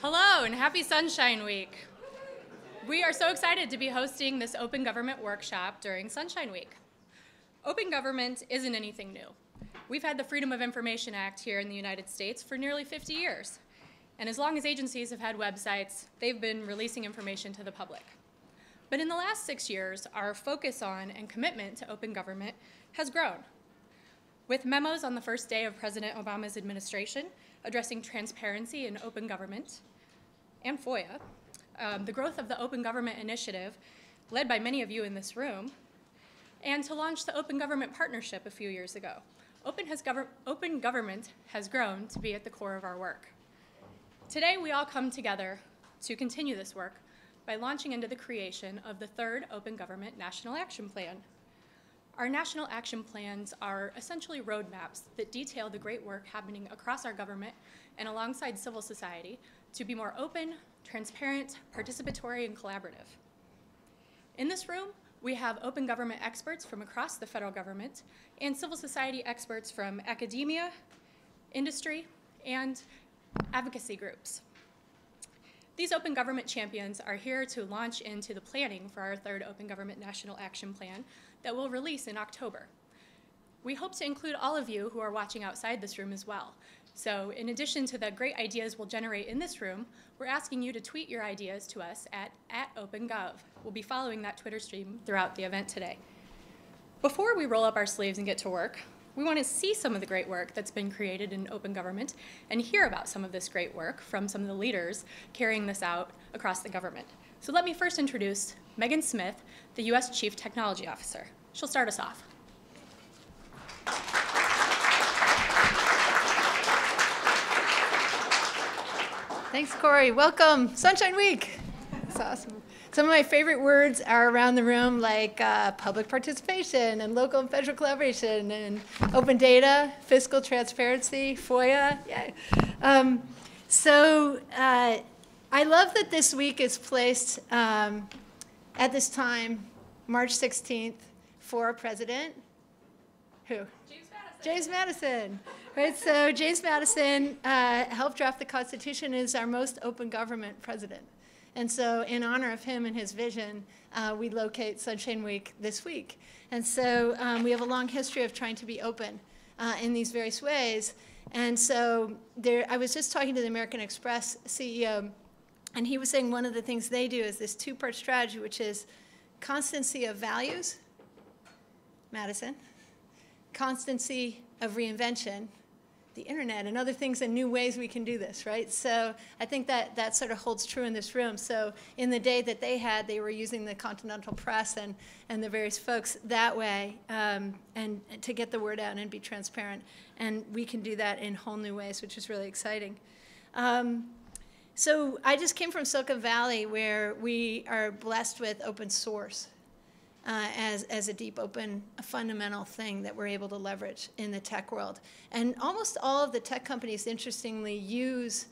Hello and happy Sunshine Week. We are so excited to be hosting this Open Government workshop during Sunshine Week. Open government isn't anything new. We've had the Freedom of Information Act here in the United States for nearly 50 years. And as long as agencies have had websites, they've been releasing information to the public. But in the last 6 years, our focus on and commitment to open government has grown. With memos on the first day of President Obama's administration addressing transparency in open government and FOIA, the growth of the Open Government Initiative, led by many of you in this room, and to launch the Open Government Partnership a few years ago. Open government has grown to be at the core of our work. Today, we all come together to continue this work by launching into the creation of the third Open Government National Action Plan. Our national action plans are essentially roadmaps that detail the great work happening across our government and alongside civil society to be more open, transparent, participatory, and collaborative. In this room, we have open government experts from across the federal government and civil society experts from academia, industry, and advocacy groups. These open government champions are here to launch into the planning for our third Open Government National Action Plan that we'll release in October. We hope to include all of you who are watching outside this room as well. So in addition to the great ideas we'll generate in this room, we're asking you to tweet your ideas to us at @OpenGov. We'll be following that Twitter stream throughout the event today. Before we roll up our sleeves and get to work, we want to see some of the great work that's been created in open government and hear about some of this great work from some of the leaders carrying this out across the government. So let me first introduce Megan Smith, the U.S. Chief Technology Officer. She'll start us off. Thanks, Corey. Welcome, Sunshine Week. That's awesome. Some of my favorite words are around the room, like public participation and local and federal collaboration and open data, fiscal transparency, FOIA. Yay. I love that this week is placed at this time, March 16th, for our president. Who? James Madison. Right, so James Madison helped draft the Constitution and is our most open government president. And so in honor of him and his vision, we locate Sunshine Week this week. And so we have a long history of trying to be open in these various ways. And so I was just talking to the American Express CEO, and he was saying one of the things they do is this two-part strategy, which is constancy of values, Madison, constancy of reinvention, the internet, and other things and new ways we can do this, right? So I think that sort of holds true in this room. So in the day that they were using the Continental Press and the various folks that way and to get the word out and be transparent. And we can do that in whole new ways, which is really exciting. So I just came from Silicon Valley, where we are blessed with open source as a deep open, a fundamental thing that we're able to leverage in the tech world. And almost all of the tech companies, interestingly, use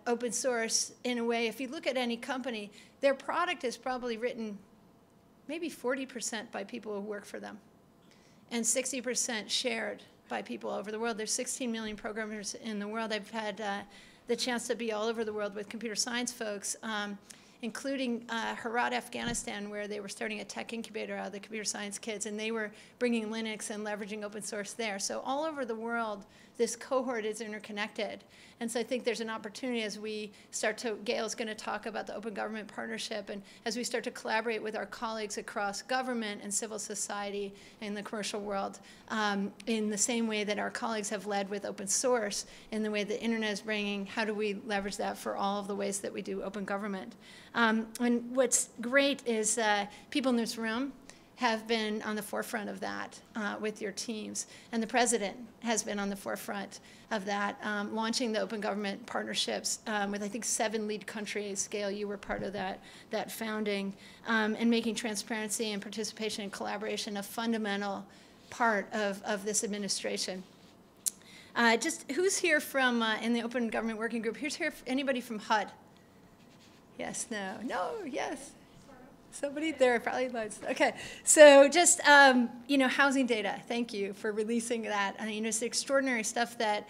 open source in a way. If you look at any company, their product is probably written maybe 40% by people who work for them and 60% shared by people over the world. There's 16 million programmers in the world. I've had the chance to be all over the world with computer science folks, including Herat, Afghanistan, where they were starting a tech incubator out of the computer science kids, and they were bringing Linux and leveraging open source there. So all over the world, this cohort is interconnected. And so I think there's an opportunity as we start to, Gail's going to talk about the Open Government Partnership, and as we start to collaborate with our colleagues across government and civil society and the commercial world in the same way that our colleagues have led with open source, in the way the internet is bringing, how do we leverage that for all of the ways that we do open government? And what's great is people in this room have been on the forefront of that with your teams. And the president has been on the forefront of that, launching the open government partnerships with, I think, 7 lead countries. Gail, you were part of that founding, and making transparency and participation and collaboration a fundamental part of this administration. Just who's here from, in the Open Government Working Group, who's here, anybody from HUD? Yes, no, yes. Somebody there probably loads. Okay, so just housing data. Thank you for releasing that. I mean, it's extraordinary stuff that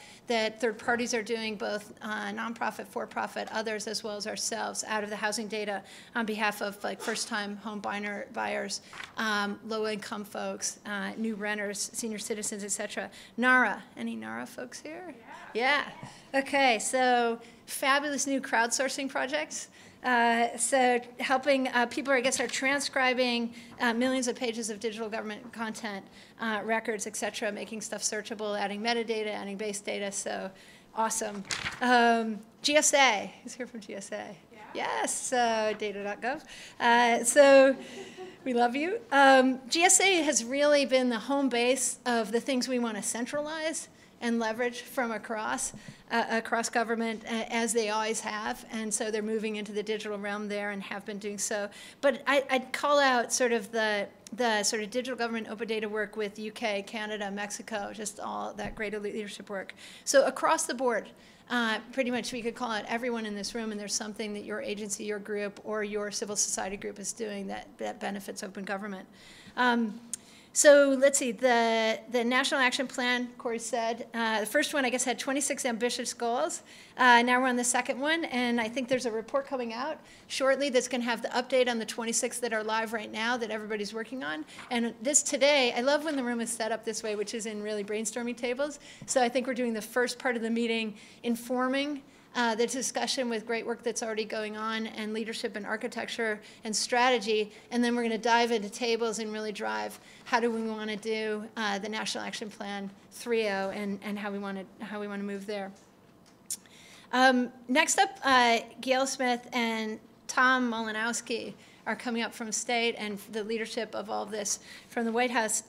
third parties are doing, both nonprofit, for-profit, others, as well as ourselves, out of the housing data on behalf of like first-time home buyers, low-income folks, new renters, senior citizens, etc. NARA. Any NARA folks here? Yeah. Okay. So fabulous new crowdsourcing projects. So helping people, I guess, are transcribing millions of pages of digital government content, records, et cetera, making stuff searchable, adding metadata, adding base data. So awesome. GSA. Who's here from GSA? Yeah. Yes, data.gov. So we love you. GSA has really been the home base of the things we want to centralize and leverage from across government, as they always have. And so they're moving into the digital realm there and have been doing so. But I'd call out sort of the sort of digital government open data work with UK, Canada, Mexico, just all that great leadership work. So across the board, pretty much we could call out everyone in this room, and there's something that your agency, your group, or your civil society group is doing that benefits open government. So let's see, the National Action Plan, Corey said, the first one, I guess, had 26 ambitious goals. Now we're on the second one, and I think there's a report coming out shortly that's going to have the update on the 26 that are live right now that everybody's working on. And this today, I love when the room is set up this way, which is in really brainstorming tables. So I think we're doing the first part of the meeting informing the discussion with great work that's already going on, and leadership and architecture and strategy, and then we're going to dive into tables and really drive how do we want to do the National Action Plan 3.0 and how we want to move there. Next up, Gail Smith and Tom Malinowski are coming up from state and the leadership of all of this from the White House.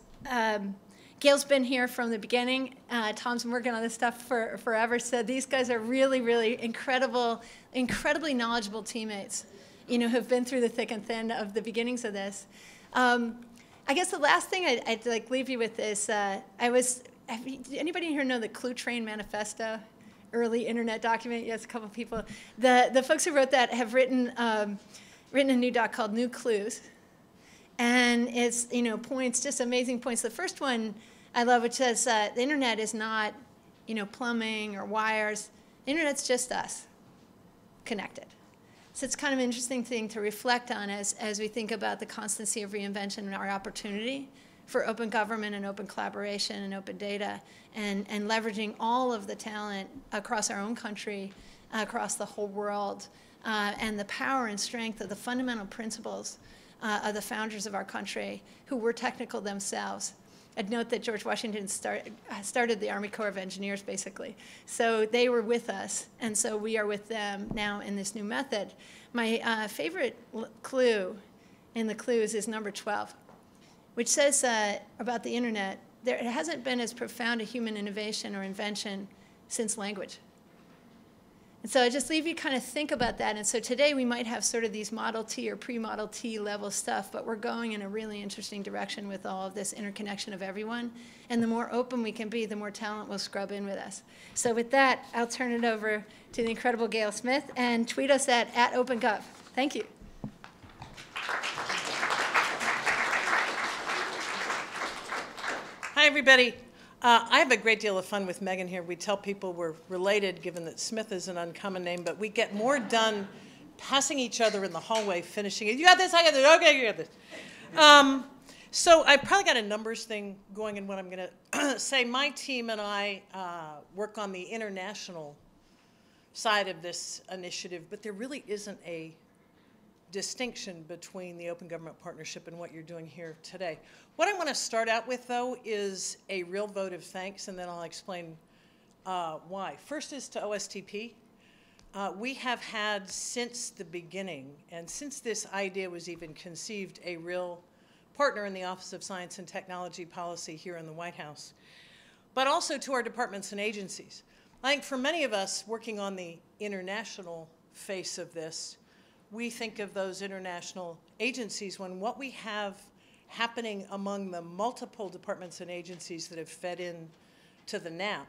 Gail's been here from the beginning. Tom's been working on this stuff for forever. So these guys are really, really incredibly knowledgeable teammates, who've been through the thick and thin of the beginnings of this. I guess the last thing I'd like leave you with is, anybody here know the Clue Train Manifesto? Early internet document? Yes, a couple of people. The folks who wrote that have written a new doc called New Clues. And it's, points, just amazing points. The first one I love, which says the internet is not, plumbing or wires. The internet's just us connected. So it's kind of an interesting thing to reflect on as we think about the constancy of reinvention and our opportunity for open government and open collaboration and open data, and leveraging all of the talent across our own country, across the whole world, and the power and strength of the fundamental principles of the founders of our country, who were technical themselves. I'd note that George Washington started the Army Corps of Engineers, basically. So they were with us, and so we are with them now in this new method. My favorite clue in the clues is number 12, which says about the internet, there hasn't been as profound a human innovation or invention since language. And so I just leave you kind of think about that. And so today we might have sort of these Model T or pre-Model T level stuff, but we're going in a really interesting direction with all of this interconnection of everyone. And the more open we can be, the more talent will scrub in with us. So with that, I'll turn it over to the incredible Gail Smith, and tweet us at @OpenGov. Thank you. Hi, everybody. I have a great deal of fun with Megan here. We tell people we're related, given that Smith is an uncommon name, but we get more done passing each other in the hallway, finishing it. You got this, I got this, okay, you got this. So I probably got a numbers thing going in what I'm going to say. My team and I work on the international side of this initiative, but there really isn't a distinction between the Open Government Partnership and what you're doing here today. What I want to start out with, though, is a real vote of thanks, and then I'll explain why. First is to OSTP. We have had since the beginning, and since this idea was even conceived, a real partner in the Office of Science and Technology Policy here in the White House, but also to our departments and agencies. I think for many of us working on the international face of this, we think of those international agencies when what we have happening among the multiple departments and agencies that have fed in to the NAP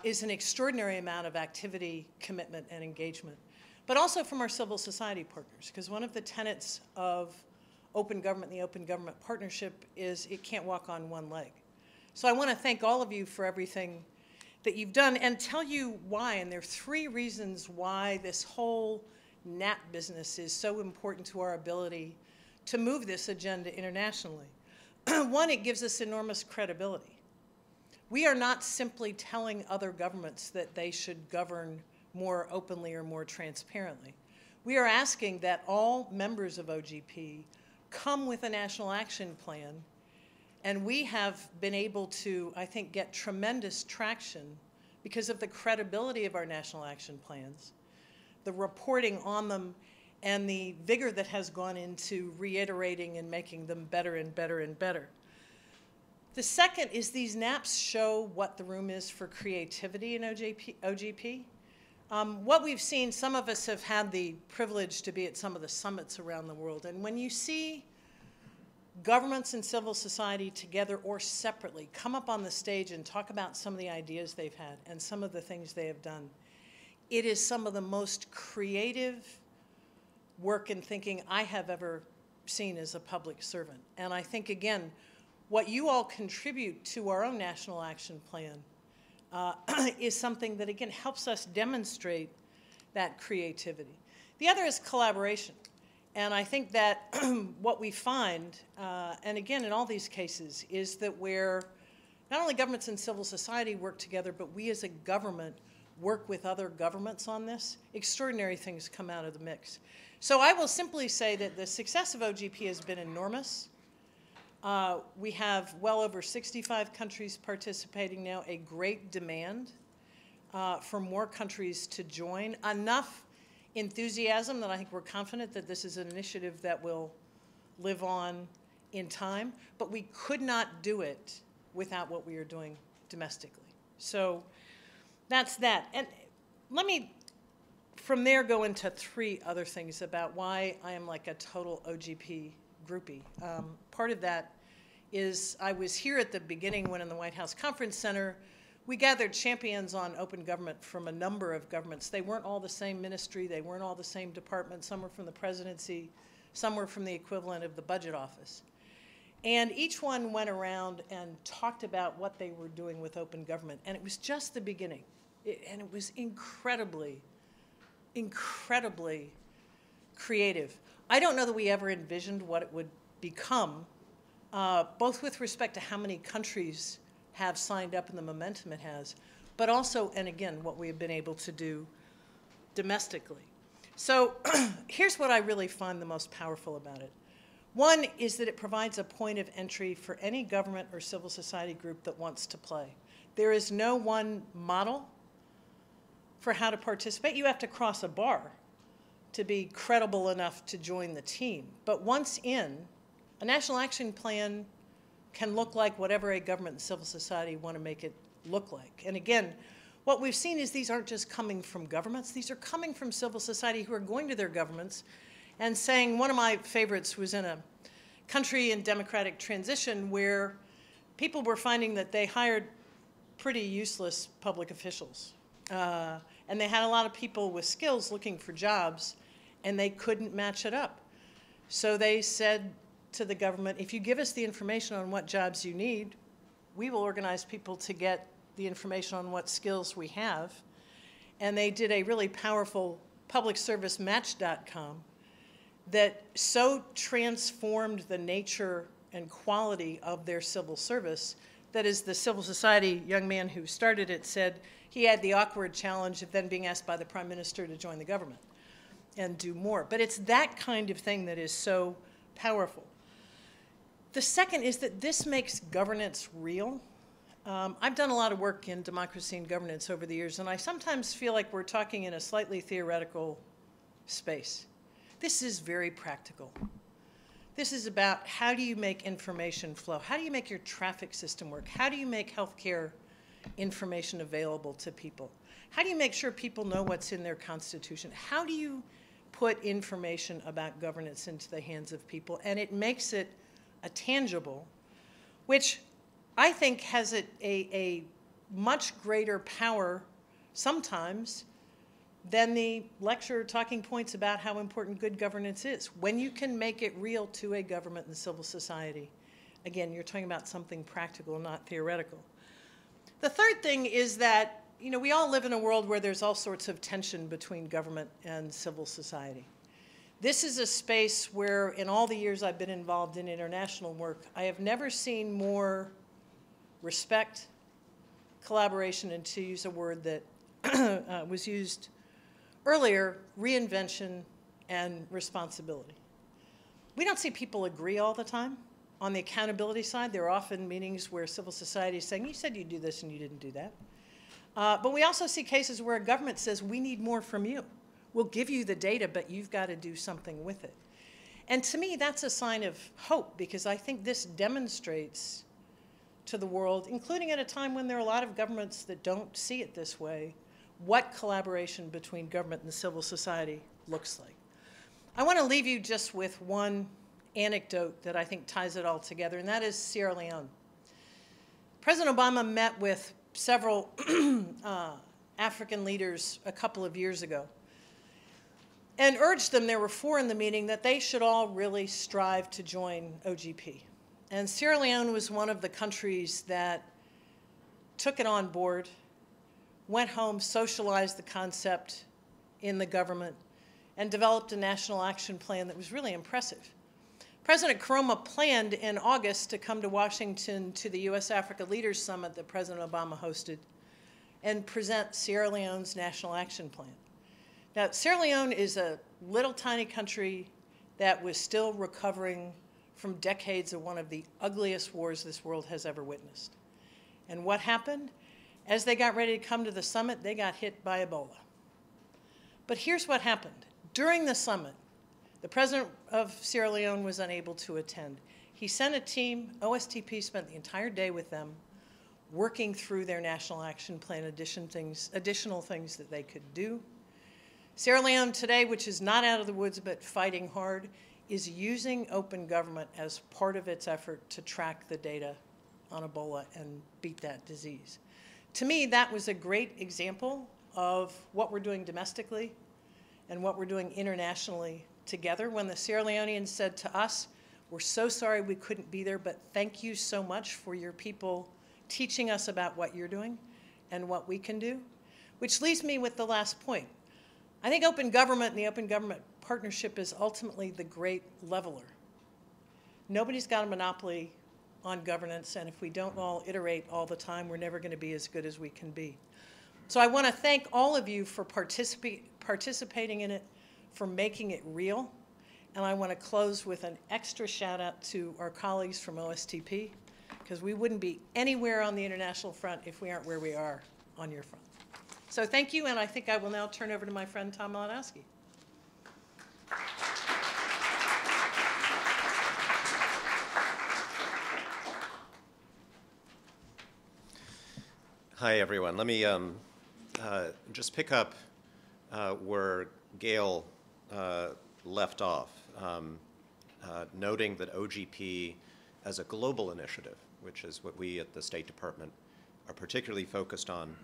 is an extraordinary amount of activity, commitment, and engagement. but also from our civil society partners, because one of the tenets of open government, the Open Government Partnership, is it can't walk on one leg. So I want to thank all of you for everything that you've done and tell you why, and there are 3 reasons why this whole NAP business is so important to our ability to move this agenda internationally. 1, it gives us enormous credibility. We are not simply telling other governments that they should govern more openly or more transparently. We are asking that all members of OGP come with a national action plan, and we have been able to, I think, get tremendous traction because of the credibility of our national action plans, the reporting on them, and the vigor that has gone into reiterating and making them better and better and better. The second is these NAPs show what the room is for creativity in OGP. What we've seen, some of us have had the privilege to be at some of the summits around the world, and when you see governments and civil society together or separately come up on the stage and talk about some of the ideas they've had and some of the things they have done, it is some of the most creative work and thinking I have ever seen as a public servant. And I think, again, what you all contribute to our own national action plan is something that, again, helps us demonstrate that creativity. The other is collaboration. And I think that what we find, and again, in all these cases, is that where not only governments and civil society work together, but we as a government work with other governments on this, extraordinary things come out of the mix. So I will simply say that the success of OGP has been enormous. We have well over 65 countries participating now, a great demand for more countries to join, enough enthusiasm that I think we're confident that this is an initiative that will live on in time, but we could not do it without what we are doing domestically. So that's that. And let me, from there, go into 3 other things about why I am like a total OGP groupie. Part of that is I was here at the beginning when in the White House Conference Center, we gathered champions on open government from a number of governments. They weren't all the same ministry. They weren't all the same department. Some were from the presidency. Some were from the equivalent of the budget office. And each one went around and talked about what they were doing with open government. And it was just the beginning. And it was incredibly, incredibly creative. I don't know that we ever envisioned what it would become, both with respect to how many countries have signed up and the momentum it has, but also, and again, what we have been able to do domestically. So here's what I really find the most powerful about it. 1 is that it provides a point of entry for any government or civil society group that wants to play. There is no one model for how to participate. You have to cross a bar to be credible enough to join the team. But once in, a national action plan can look like whatever a government and civil society want to make it look like. And again, what we've seen is these aren't just coming from governments, these are coming from civil society who are going to their governments and saying, one of my favorites was in a country in democratic transition where people were finding that they hired pretty useless public officials. And they had a lot of people with skills looking for jobs, and they couldn't match it up. So they said to the government, if you give us the information on what jobs you need, we will organize people to get the information on what skills we have. And they did a really powerful public service match.com that so transformed the nature and quality of their civil service that, as the civil society young man who started it said, he had the awkward challenge of then being asked by the Prime Minister to join the government and do more. But it's that kind of thing that is so powerful. The second is that this makes governance real. I've done a lot of work in democracy and governance over the years, and I sometimes feel like we're talking in a slightly theoretical space. This is very practical. This is about how do you make information flow? How do you make your traffic system work? How do you make healthcare information available to people? How do you make sure people know what's in their Constitution? How do you put information about governance into the hands of people? And it makes it a tangible, which I think has a much greater power sometimes than the lecture talking points about how important good governance is. When you can make it real to a government and civil society, again, you're talking about something practical, not theoretical. The third thing is that, we all live in a world where there's all sorts of tension between government and civil society. This is a space where, in all the years I've been involved in international work, I have never seen more respect, collaboration, and to use a word that was used earlier, reinvention and responsibility. We don't see people agree all the time. On the accountability side, there are often meetings where civil society is saying, you said you'd do this and you didn't do that. But we also see cases where a government says, we need more from you. We'll give you the data, but you've got to do something with it. And to me, that's a sign of hope, because I think this demonstrates to the world, including at a time when there are a lot of governments that don't see it this way, what collaboration between government and civil society looks like. I want to leave you just with one anecdote that I think ties it all together, and that is Sierra Leone. President Obama met with several African leaders a couple of years ago and urged them, there were 4 in the meeting, that they should all really strive to join OGP. And Sierra Leone was one of the countries that took it on board, went home, socialized the concept in the government, and developed a national action plan that was really impressive. President Nkrumah planned in August to come to Washington to the U.S.-Africa Leaders Summit that President Obama hosted and present Sierra Leone's national action plan. Now, Sierra Leone is a little tiny country that was still recovering from decades of one of the ugliest wars this world has ever witnessed. And what happened? As they got ready to come to the summit, they got hit by Ebola. But here's what happened. During the summit, the president of Sierra Leone was unable to attend. He sent a team. OSTP spent the entire day with them, working through their national action plan, additional things that they could do. Sierra Leone today, which is not out of the woods but fighting hard, is using open government as part of its effort to track the data on Ebola and beat that disease. To me, that was a great example of what we're doing domestically and what we're doing internationally together. When the Sierra Leoneans said to us, we're so sorry we couldn't be there, but thank you so much for your people teaching us about what you're doing and what we can do. Which leaves me with the last point. I think open government and the open government partnership is ultimately the great leveler. Nobody's got a monopoly on governance, and if we don't all iterate all the time, we're never going to be as good as we can be. So I want to thank all of you for participating in it, for making it real, and I want to close with an extra shout out to our colleagues from OSTP, because we wouldn't be anywhere on the international front if we aren't where we are on your front. So thank you, and I think I will now turn over to my friend Tom Malinowski. Hi, everyone. Let me just pick up where Gail left off, noting that OGP as a global initiative, which is what we at the State Department are particularly focused on,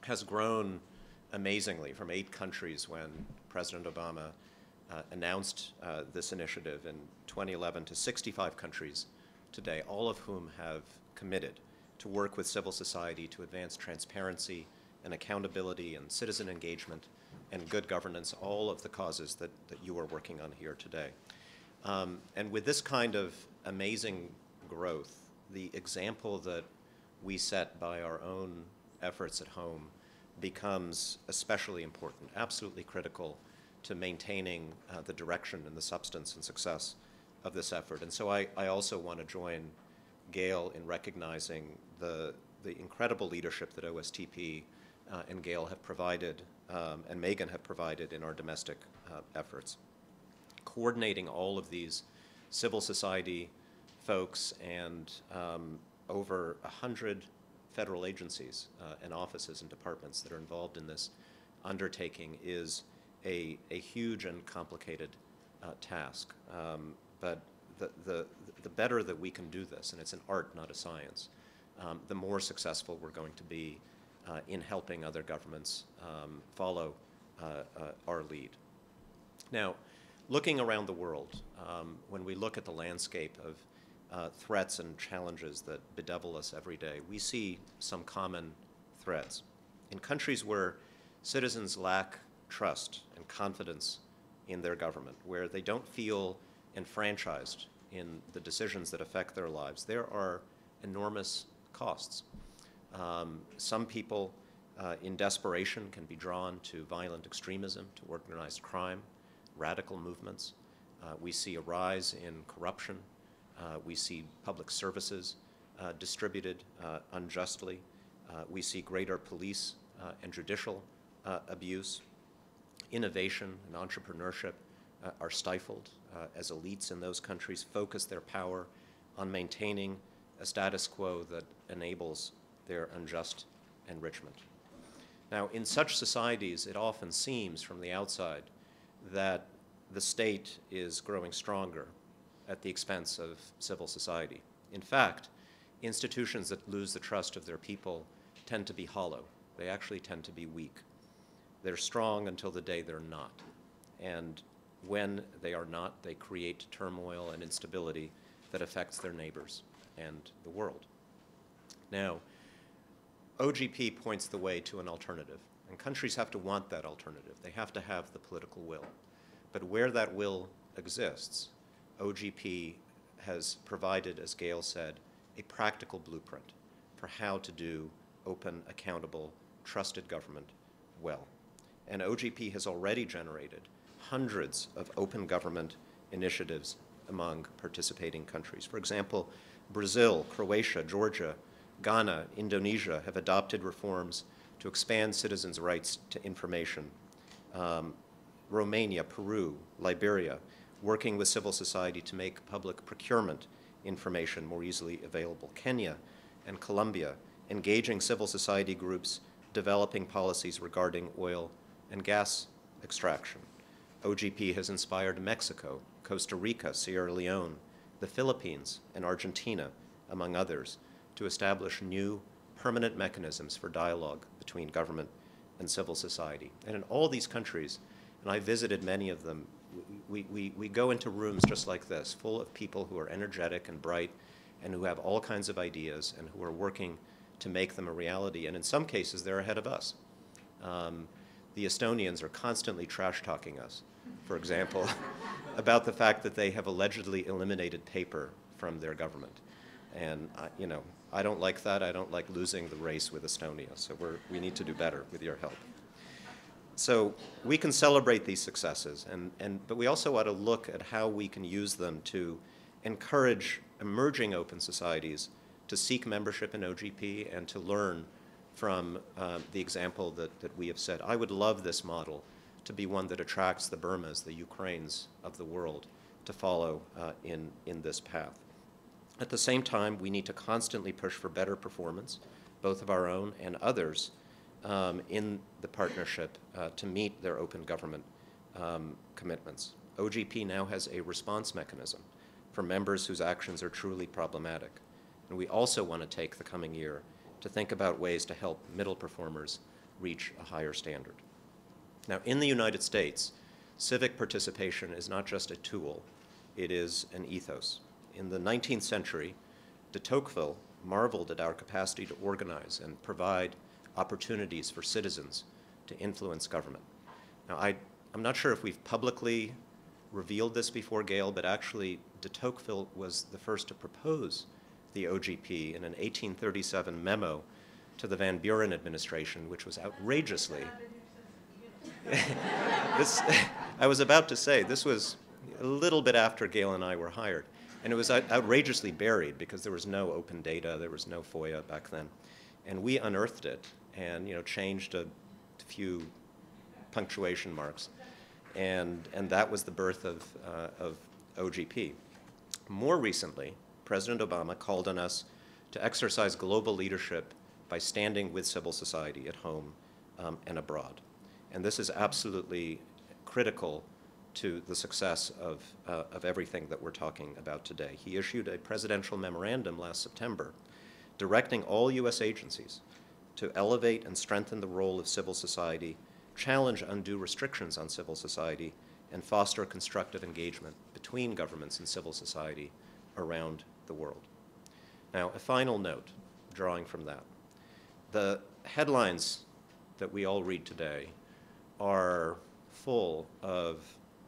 has grown amazingly from 8 countries when President Obama announced this initiative in 2011 to 65 countries today, all of whom have committed to work with civil society to advance transparency and accountability and citizen engagement and good governance, all of the causes that you are working on here today. And with this kind of amazing growth, the example that we set by our own efforts at home becomes especially important, absolutely critical to maintaining the direction and the substance and success of this effort. And so I also want to join Gail in recognizing the incredible leadership that OSTP and Gail have provided, and Megan have provided in our domestic efforts. Coordinating all of these civil society folks and over 100 federal agencies and offices and departments that are involved in this undertaking is a huge and complicated task. But the better that we can do this, and it's an art, not a science, the more successful we're going to be in helping other governments follow our lead. Now, looking around the world, when we look at the landscape of threats and challenges that bedevil us every day, we see some common threads. In countries where citizens lack trust and confidence in their government, where they don't feel enfranchised in the decisions that affect their lives, there are enormous costs. Some people in desperation can be drawn to violent extremism, to organized crime, radical movements. We see a rise in corruption. We see public services distributed unjustly. We see greater police and judicial abuse. Innovation and entrepreneurship are stifled as elites in those countries focus their power on maintaining a status quo that enables their unjust enrichment. Now, in such societies, it often seems from the outside that the state is growing stronger at the expense of civil society. In fact, institutions that lose the trust of their people tend to be hollow. They actually tend to be weak. They're strong until the day they're not. And when they are not, they create turmoil and instability that affects their neighbors and the world. Now, OGP points the way to an alternative, and countries have to want that alternative. They have to have the political will. But where that will exists, OGP has provided, as Gail said, a practical blueprint for how to do open, accountable, trusted government well. And OGP has already generated hundreds of open government initiatives among participating countries. For example, Brazil, Croatia, Georgia, Ghana, Indonesia have adopted reforms to expand citizens' rights to information. Romania, Peru, Liberia, working with civil society to make public procurement information more easily available. Kenya and Colombia, engaging civil society groups, developing policies regarding oil and gas extraction. OGP has inspired Mexico, Costa Rica, Sierra Leone, the Philippines, and Argentina, among others, to establish new permanent mechanisms for dialogue between government and civil society. And in all these countries, and I visited many of them, we go into rooms just like this, full of people who are energetic and bright and who have all kinds of ideas and who are working to make them a reality. And in some cases, they're ahead of us. The Estonians are constantly trash-talking us, for example, about the fact that they have allegedly eliminated paper from their government. And, I don't like that. I don't like losing the race with Estonia. So we need to do better with your help. So we can celebrate these successes, but we also ought to look at how we can use them to encourage emerging open societies to seek membership in OGP and to learn from the example that we have set. I would love this model to be one that attracts the Burmas, the Ukraines of the world to follow in this path. At the same time, we need to constantly push for better performance, both of our own and others, in the partnership to meet their open government commitments. OGP now has a response mechanism for members whose actions are truly problematic. And we also want to take the coming year to think about ways to help middle performers reach a higher standard. Now, in the United States, civic participation is not just a tool, it is an ethos. In the 19th century, de Tocqueville marveled at our capacity to organize and provide opportunities for citizens to influence government. Now, I'm not sure if we've publicly revealed this before, Gail, but actually de Tocqueville was the first to propose the OGP in an 1837 memo to the Van Buren administration, which was outrageously... I was about to say, this was a little bit after Gail and I were hired, and it was outrageously buried because there was no open data, there was no FOIA back then. And we unearthed it and changed a few punctuation marks, and that was the birth of OGP. More recently, President Obama called on us to exercise global leadership by standing with civil society at home and abroad. And this is absolutely critical to the success of everything that we're talking about today. He issued a presidential memorandum last September directing all U.S. agencies to elevate and strengthen the role of civil society challenge undue restrictions on civil society, and foster constructive engagement between governments and civil society around the world. Now, a final note, drawing from that. The headlines that we all read today are full of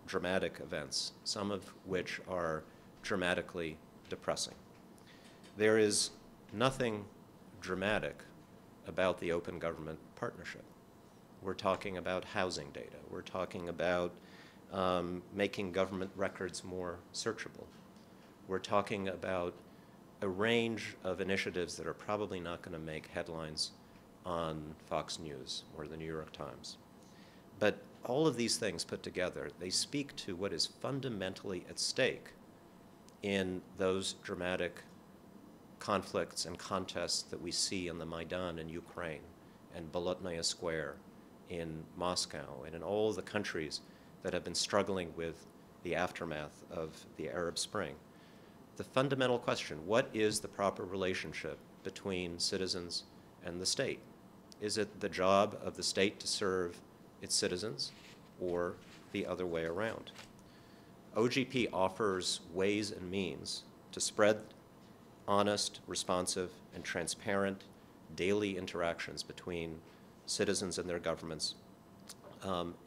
dramatic events, some of which are dramatically depressing. There is nothing dramatic about the Open Government Partnership. We're talking about housing data. We're talking about making government records more searchable. We're talking about a range of initiatives that are probably not going to make headlines on Fox News or the New York Times. But all of these things put together, they speak to what is fundamentally at stake in those dramatic conflicts and contests that we see on the Maidan in Ukraine and Bolotnaya Square in Moscow and in all the countries that have been struggling with the aftermath of the Arab Spring. The fundamental question, what is the proper relationship between citizens and the state? Is it the job of the state to serve its citizens or the other way around? OGP offers ways and means to spread honest, responsive, and transparent daily interactions between citizens and their governments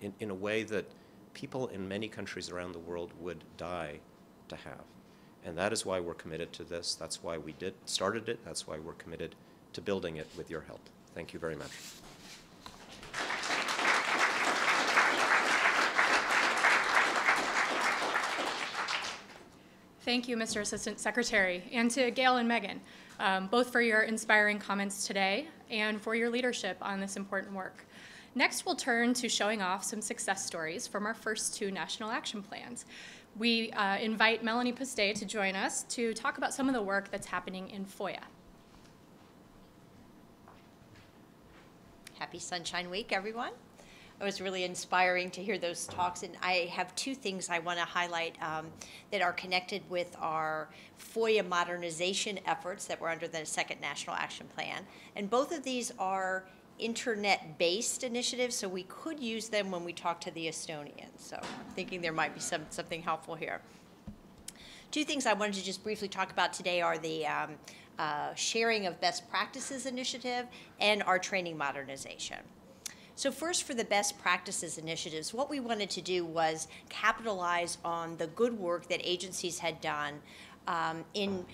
in a way that people in many countries around the world would die to have. And that is why we're committed to this. That's why we started it. That's why we're committed to building it with your help. Thank you very much. Thank you, Mr. Assistant Secretary, and to Gail and Megan, both for your inspiring comments today and for your leadership on this important work. Next, we'll turn to showing off some success stories from our first 2 national action plans. We invite Melanie Postay to join us to talk about some of the work that's happening in FOIA. Happy Sunshine Week, everyone. It was really inspiring to hear those talks, and I have 2 things I want to highlight that are connected with our FOIA modernization efforts that were under the second National Action Plan. And both of these are internet-based initiatives, so we could use them when we talk to the Estonians. So I'm thinking there might be something helpful here. 2 things I wanted to just briefly talk about today are the sharing of best practices initiative and our training modernization. So first, for the best practices initiatives, what we wanted to do was capitalize on the good work that agencies had done in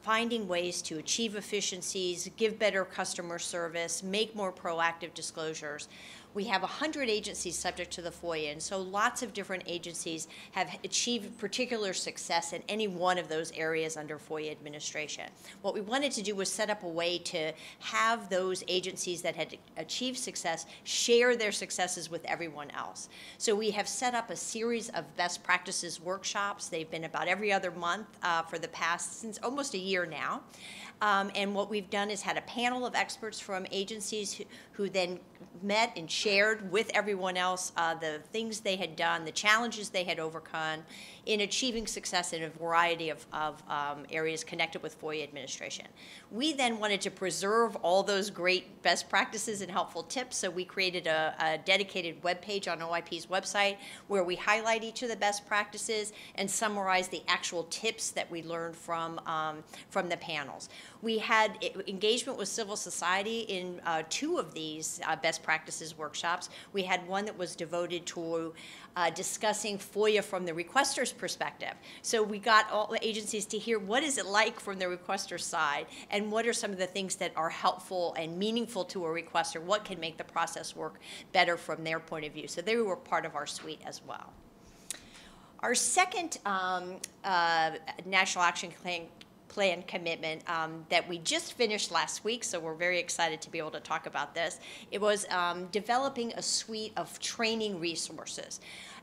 finding ways to achieve efficiencies, give better customer service, make more proactive disclosures. We have 100 agencies subject to the FOIA, and so lots of different agencies have achieved particular success in any one of those areas under FOIA administration. What we wanted to do was set up a way to have those agencies that had achieved success share their successes with everyone else. So we have set up a series of best practices workshops. They've been about every other month for the past, since almost a year now. And what we've done is had a panel of experts from agencies who then met and shared with everyone else the things they had done, the challenges they had overcome in achieving success in a variety of areas connected with FOIA administration. We then wanted to preserve all those great best practices and helpful tips, so we created a dedicated webpage on OIP's website where we highlight each of the best practices and summarize the actual tips that we learned from the panels. We had engagement with civil society in 2 of these best practices workshops. We had one that was devoted to discussing FOIA from the requester's perspective. So we got all the agencies to hear what is it like from the requester's side and what are some of the things that are helpful and meaningful to a requester, what can make the process work better from their point of view. So they were part of our suite as well. Our second National Action Plan commitment that we just finished last week, so we're very excited to be able to talk about this. It was developing a suite of training resources.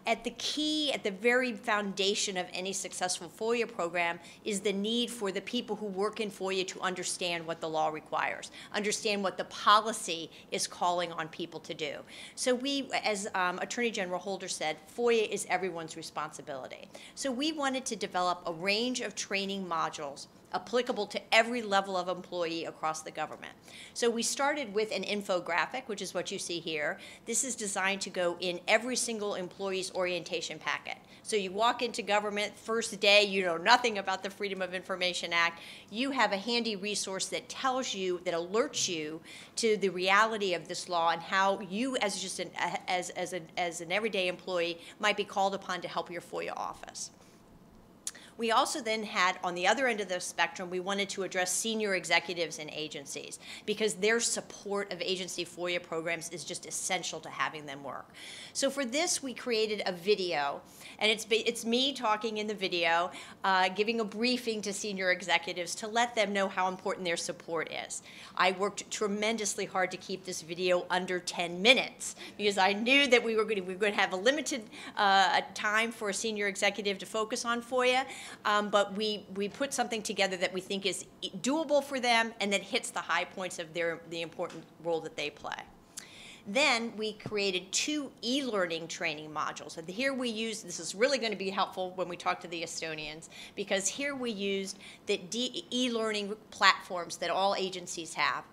At the very foundation of any successful FOIA program is the need for the people who work in FOIA to understand what the law requires, understand what the policy is calling on people to do. So we, as Attorney General Holder said, FOIA is everyone's responsibility. So we wanted to develop a range of training modules applicable to every level of employee across the government. So we started with an infographic, which is what you see here. This is designed to go in every single employee's orientation packet. So you walk into government, first day, you know nothing about the Freedom of Information Act. You have a handy resource that tells you, that alerts you to the reality of this law and how you, as just as an everyday employee, might be called upon to help your FOIA office. We also then had, on the other end of the spectrum, we wanted to address senior executives in agencies because their support of agency FOIA programs is just essential to having them work. So for this, we created a video, and it's me talking in the video, giving a briefing to senior executives to let them know how important their support is. I worked tremendously hard to keep this video under 10 minutes because I knew that we were going to have a limited time for a senior executive to focus on FOIA. But we put something together that we think is doable for them and that hits the high points of the important role that they play. Then we created 2 e-learning training modules. And here we use, this is really going to be helpful when we talk to the Estonians, because here we used the e-learning platforms that all agencies have.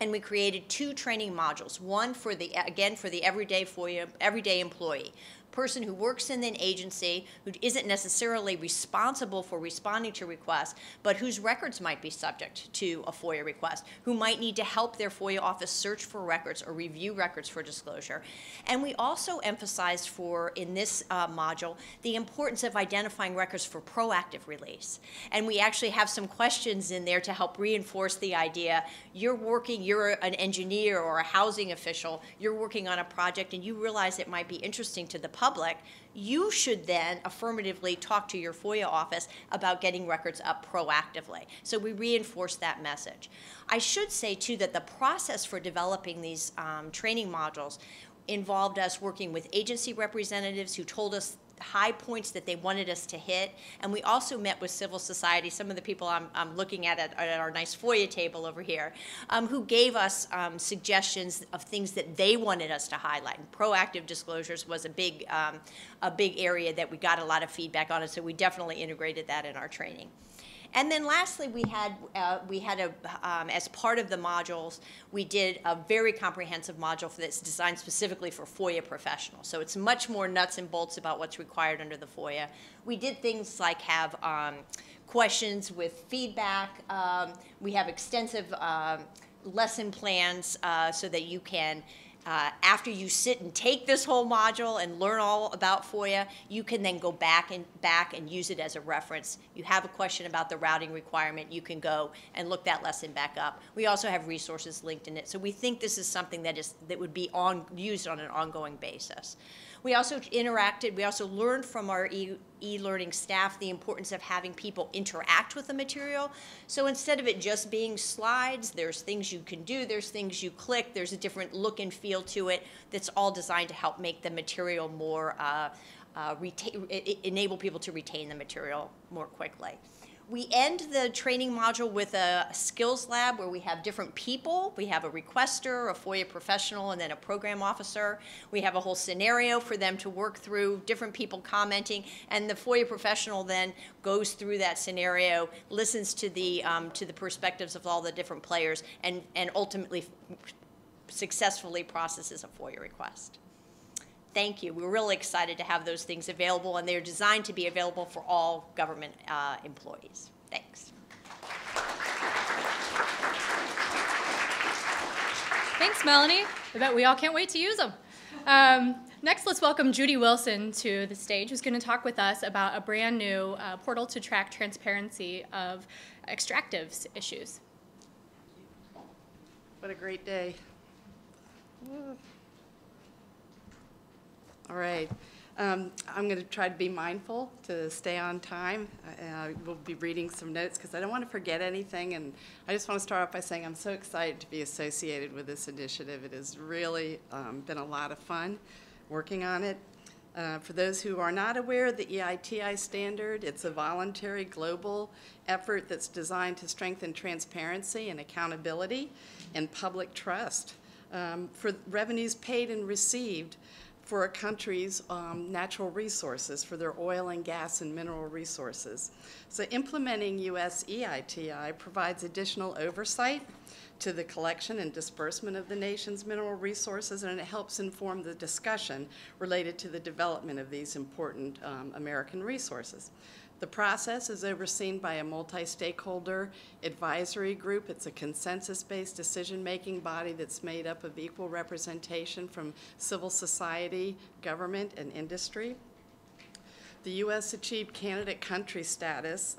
And we created 2 training modules, one for the everyday FOIA, everyday employee, person who works in an agency who isn't necessarily responsible for responding to requests, but whose records might be subject to a FOIA request, who might need to help their FOIA office search for records or review records for disclosure. And we also emphasized in this module the importance of identifying records for proactive release. And we actually have some questions in there to help reinforce the idea you're an engineer or a housing official, you're working on a project and you realize it might be interesting to the public, you should then affirmatively talk to your FOIA office about getting records up proactively. So we reinforce that message. I should say, too, that the process for developing these training modules involved us working with agency representatives who told us high points that they wanted us to hit, and we also met with civil society, some of the people I'm looking at our nice FOIA table over here, who gave us suggestions of things that they wanted us to highlight. And proactive disclosures was a big area that we got a lot of feedback on, and so we definitely integrated that in our training. And then lastly, we had as part of the modules, we did a very comprehensive module that's designed specifically for FOIA professionals. So it's much more nuts and bolts about what's required under the FOIA. We did things like have questions with feedback. We have extensive lesson plans so that you can after you sit and take this whole module and learn all about FOIA, you can then go back and use it as a reference. You have a question about the routing requirement, you can go and look that lesson back up. We also have resources linked in it. So we think this is something that would be used on an ongoing basis. We also learned from our e-learning staff the importance of having people interact with the material. So instead of it just being slides, there's things you can do, there's things you click, there's a different look and feel to it that's all designed to help make the material more, enable people to retain the material more quickly. We end the training module with a skills lab where we have different people. We have a requester, a FOIA professional, and then a program officer. We have a whole scenario for them to work through, different people commenting, and the FOIA professional then goes through that scenario, listens to the perspectives of all the different players, and ultimately successfully processes a FOIA request. Thank you. We're really excited to have those things available, and they're designed to be available for all government employees. Thanks. Thanks, Melanie. I bet we all can't wait to use them. Next, let's welcome Judy Wilson to the stage, who's going to talk with us about a brand new portal to track transparency of extractives issues. What a great day. All right. I'm going to try to be mindful to stay on time. We'll be reading some notes because I don't want to forget anything. And I just want to start off by saying I'm so excited to be associated with this initiative. It has really been a lot of fun working on it. For those who are not aware of the EITI standard, it's a voluntary global effort that's designed to strengthen transparency and accountability and public trust for revenues paid and received for a country's natural resources, for their oil and gas and mineral resources. So implementing U.S. EITI provides additional oversight to the collection and disbursement of the nation's mineral resources, and it helps inform the discussion related to the development of these important American resources. The process is overseen by a multi-stakeholder advisory group. It's a consensus-based decision-making body that's made up of equal representation from civil society, government, and industry. The U.S. achieved candidate country status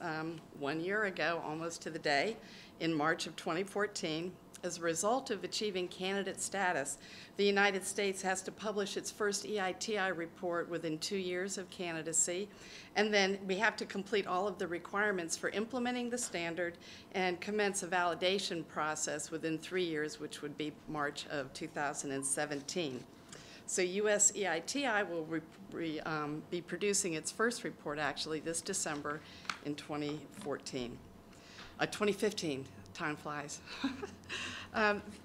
1 year ago, almost to the day, in March of 2014. As a result of achieving candidate status, the United States has to publish its first EITI report within 2 years of candidacy, and then we have to complete all of the requirements for implementing the standard and commence a validation process within 3 years, which would be March of 2017. So US EITI will be producing its first report actually this December in 2015. Time flies.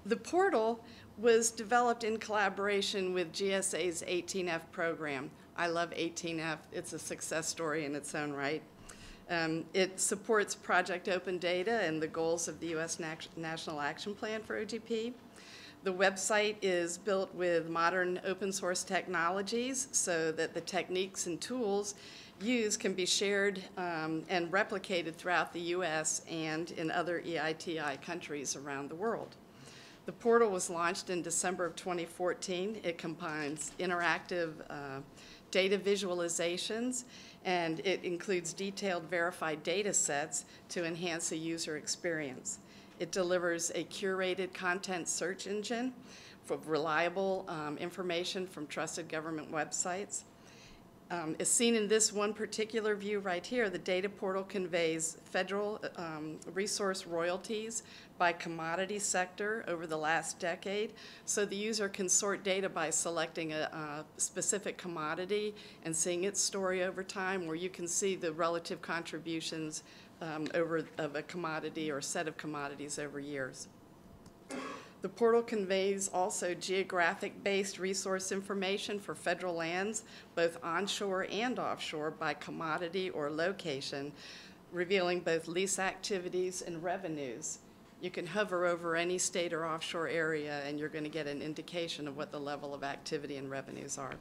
The portal was developed in collaboration with GSA's 18F program. I love 18F. It's a success story in its own right. It supports Project Open Data and the goals of the U.S. National Action Plan for OGP. The website is built with modern open source technologies so that the techniques and tools used can be shared and replicated throughout the U.S. and in other EITI countries around the world. The portal was launched in December of 2014. It combines interactive data visualizations, and it includes detailed verified data sets to enhance the user experience. It delivers a curated content search engine for reliable information from trusted government websites. As seen in this one particular view right here, the data portal conveys federal resource royalties by commodity sector over the last decade, so the user can sort data by selecting a specific commodity and seeing its story over time, where you can see the relative contributions of a commodity or set of commodities over years. The portal conveys also geographic-based resource information for federal lands, both onshore and offshore, by commodity or location, revealing both lease activities and revenues. You can hover over any state or offshore area and you're going to get an indication of what the level of activity and revenues are.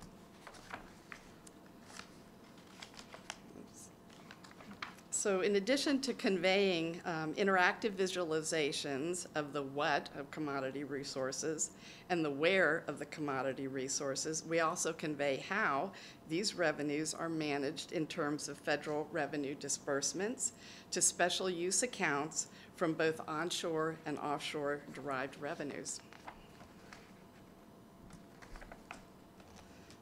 So in addition to conveying interactive visualizations of the what of commodity resources and the where of the commodity resources, we also convey how these revenues are managed in terms of federal revenue disbursements to special use accounts from both onshore and offshore derived revenues.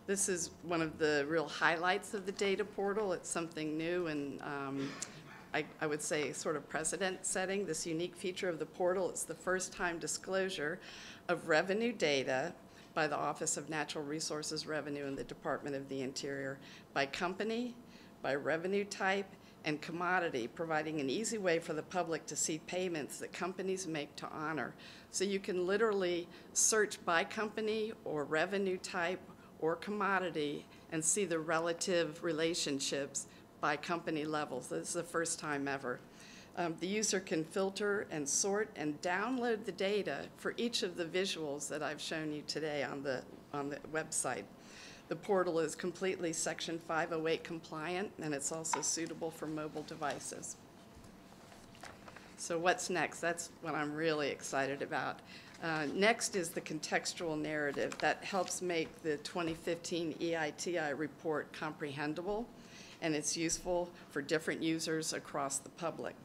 This is one of the real highlights of the data portal. It's something new and I would say sort of precedent setting. This unique feature of the portal, it's the first time disclosure of revenue data by the Office of Natural Resources Revenue in the Department of the Interior by company, by revenue type, and commodity, providing an easy way for the public to see payments that companies make to honor. So you can literally search by company or revenue type or commodity and see the relative relationships by company levels. This is the first time ever. The user can filter and sort and download the data for each of the visuals that I've shown you today on the website. The portal is completely Section 508 compliant, and it's also suitable for mobile devices. So what's next? That's what I'm really excited about. Next is the contextual narrative that helps make the 2015 EITI report comprehensible, and it's useful for different users across the public.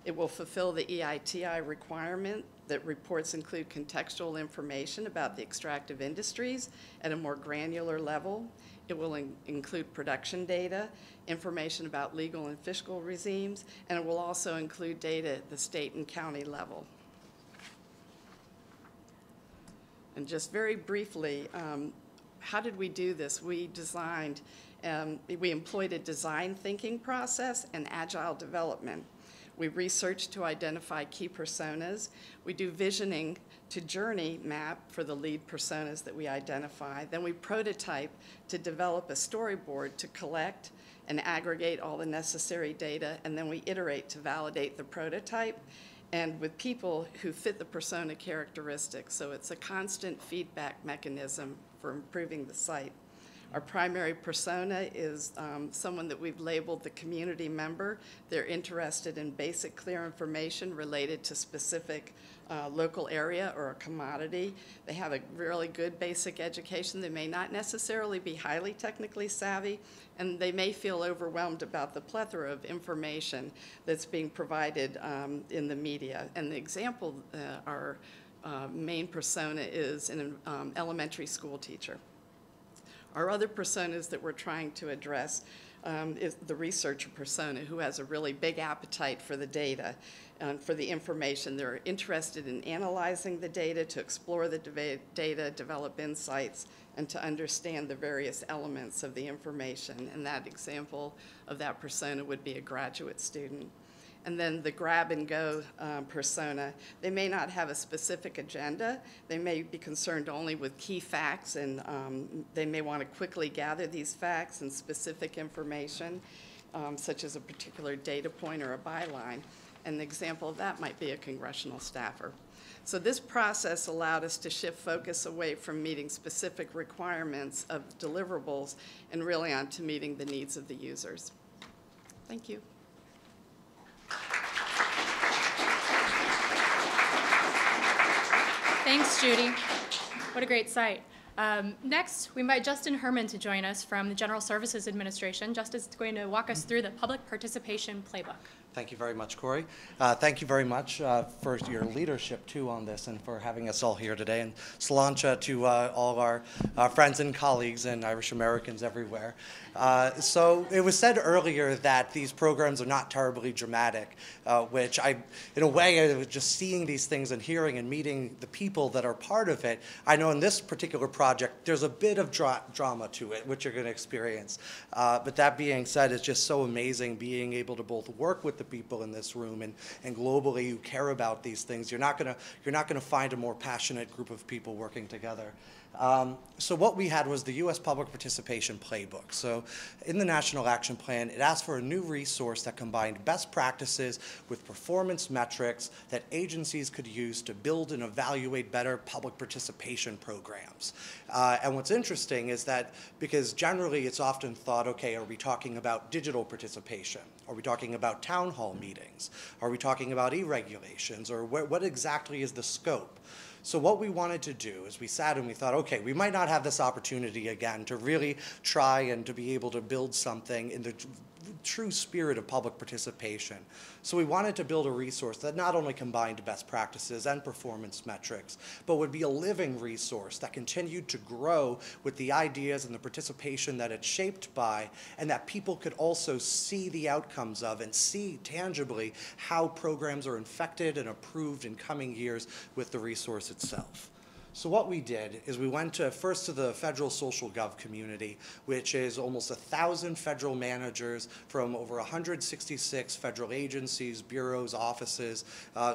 It will fulfill the EITI requirement that reports include contextual information about the extractive industries at a more granular level. It will include production data, information about legal and fiscal regimes, and it will also include data at the state and county level. And just very briefly, how did we do this? We employed a design thinking process and agile development. We research to identify key personas. We do visioning to journey map for the lead personas that we identify. Then we prototype to develop a storyboard to collect and aggregate all the necessary data, and then we iterate to validate the prototype and with people who fit the persona characteristics. So it's a constant feedback mechanism for improving the site. Our primary persona is someone that we've labeled the community member. They're interested in basic, clear information related to specific local area or a commodity. They have a really good basic education. They may not necessarily be highly technically savvy, and they may feel overwhelmed about the plethora of information that's being provided in the media. And the example, our main persona is an elementary school teacher. Our other personas that we're trying to address is the researcher persona, who has a really big appetite for the data and for the information. They're interested in analyzing the data, to explore the data, develop insights, and to understand the various elements of the information. And that example of that persona would be a graduate student. And then the grab-and-go persona, they may not have a specific agenda. They may be concerned only with key facts, and they may want to quickly gather these facts and specific information, such as a particular data point or a byline. An example of that might be a congressional staffer. So this process allowed us to shift focus away from meeting specific requirements of deliverables and really on to meeting the needs of the users. Thank you. Thanks, Judy. What a great site. Next, we invite Justin Herman to join us from the General Services Administration. Justin's going to walk us through the Public Participation Playbook. Thank you very much, Corey. Thank you very much for your leadership, too, on this and for having us all here today. And Salancha to all our friends and colleagues and Irish Americans everywhere. So it was said earlier that these programs are not terribly dramatic, which in a way, I was just seeing these things and hearing and meeting the people that are part of it. I know in this particular project, there's a bit of drama to it, which you're going to experience. But that being said, it's just so amazing being able to both work with the people in this room and globally who care about these things. You're not gonna find a more passionate group of people working together. So what we had was the U.S. Public Participation Playbook. So in the National Action Plan, it asked for a new resource that combined best practices with performance metrics that agencies could use to build and evaluate better public participation programs. And what's interesting is that because generally it's often thought, okay, are we talking about digital participation? Are we talking about town hall meetings? Are we talking about e-regulations? Or what exactly is the scope? So what we wanted to do is we sat and we thought, okay, we might not have this opportunity again to really try and to be able to build something in the true spirit of public participation. So we wanted to build a resource that not only combined best practices and performance metrics, but would be a living resource that continued to grow with the ideas and the participation that it's shaped by, and that people could also see the outcomes of and see tangibly how programs are infected and approved in coming years with the resource itself. So what we did is we went first to the federal social gov community, which is almost 1,000 federal managers from over 166 federal agencies, bureaus, offices,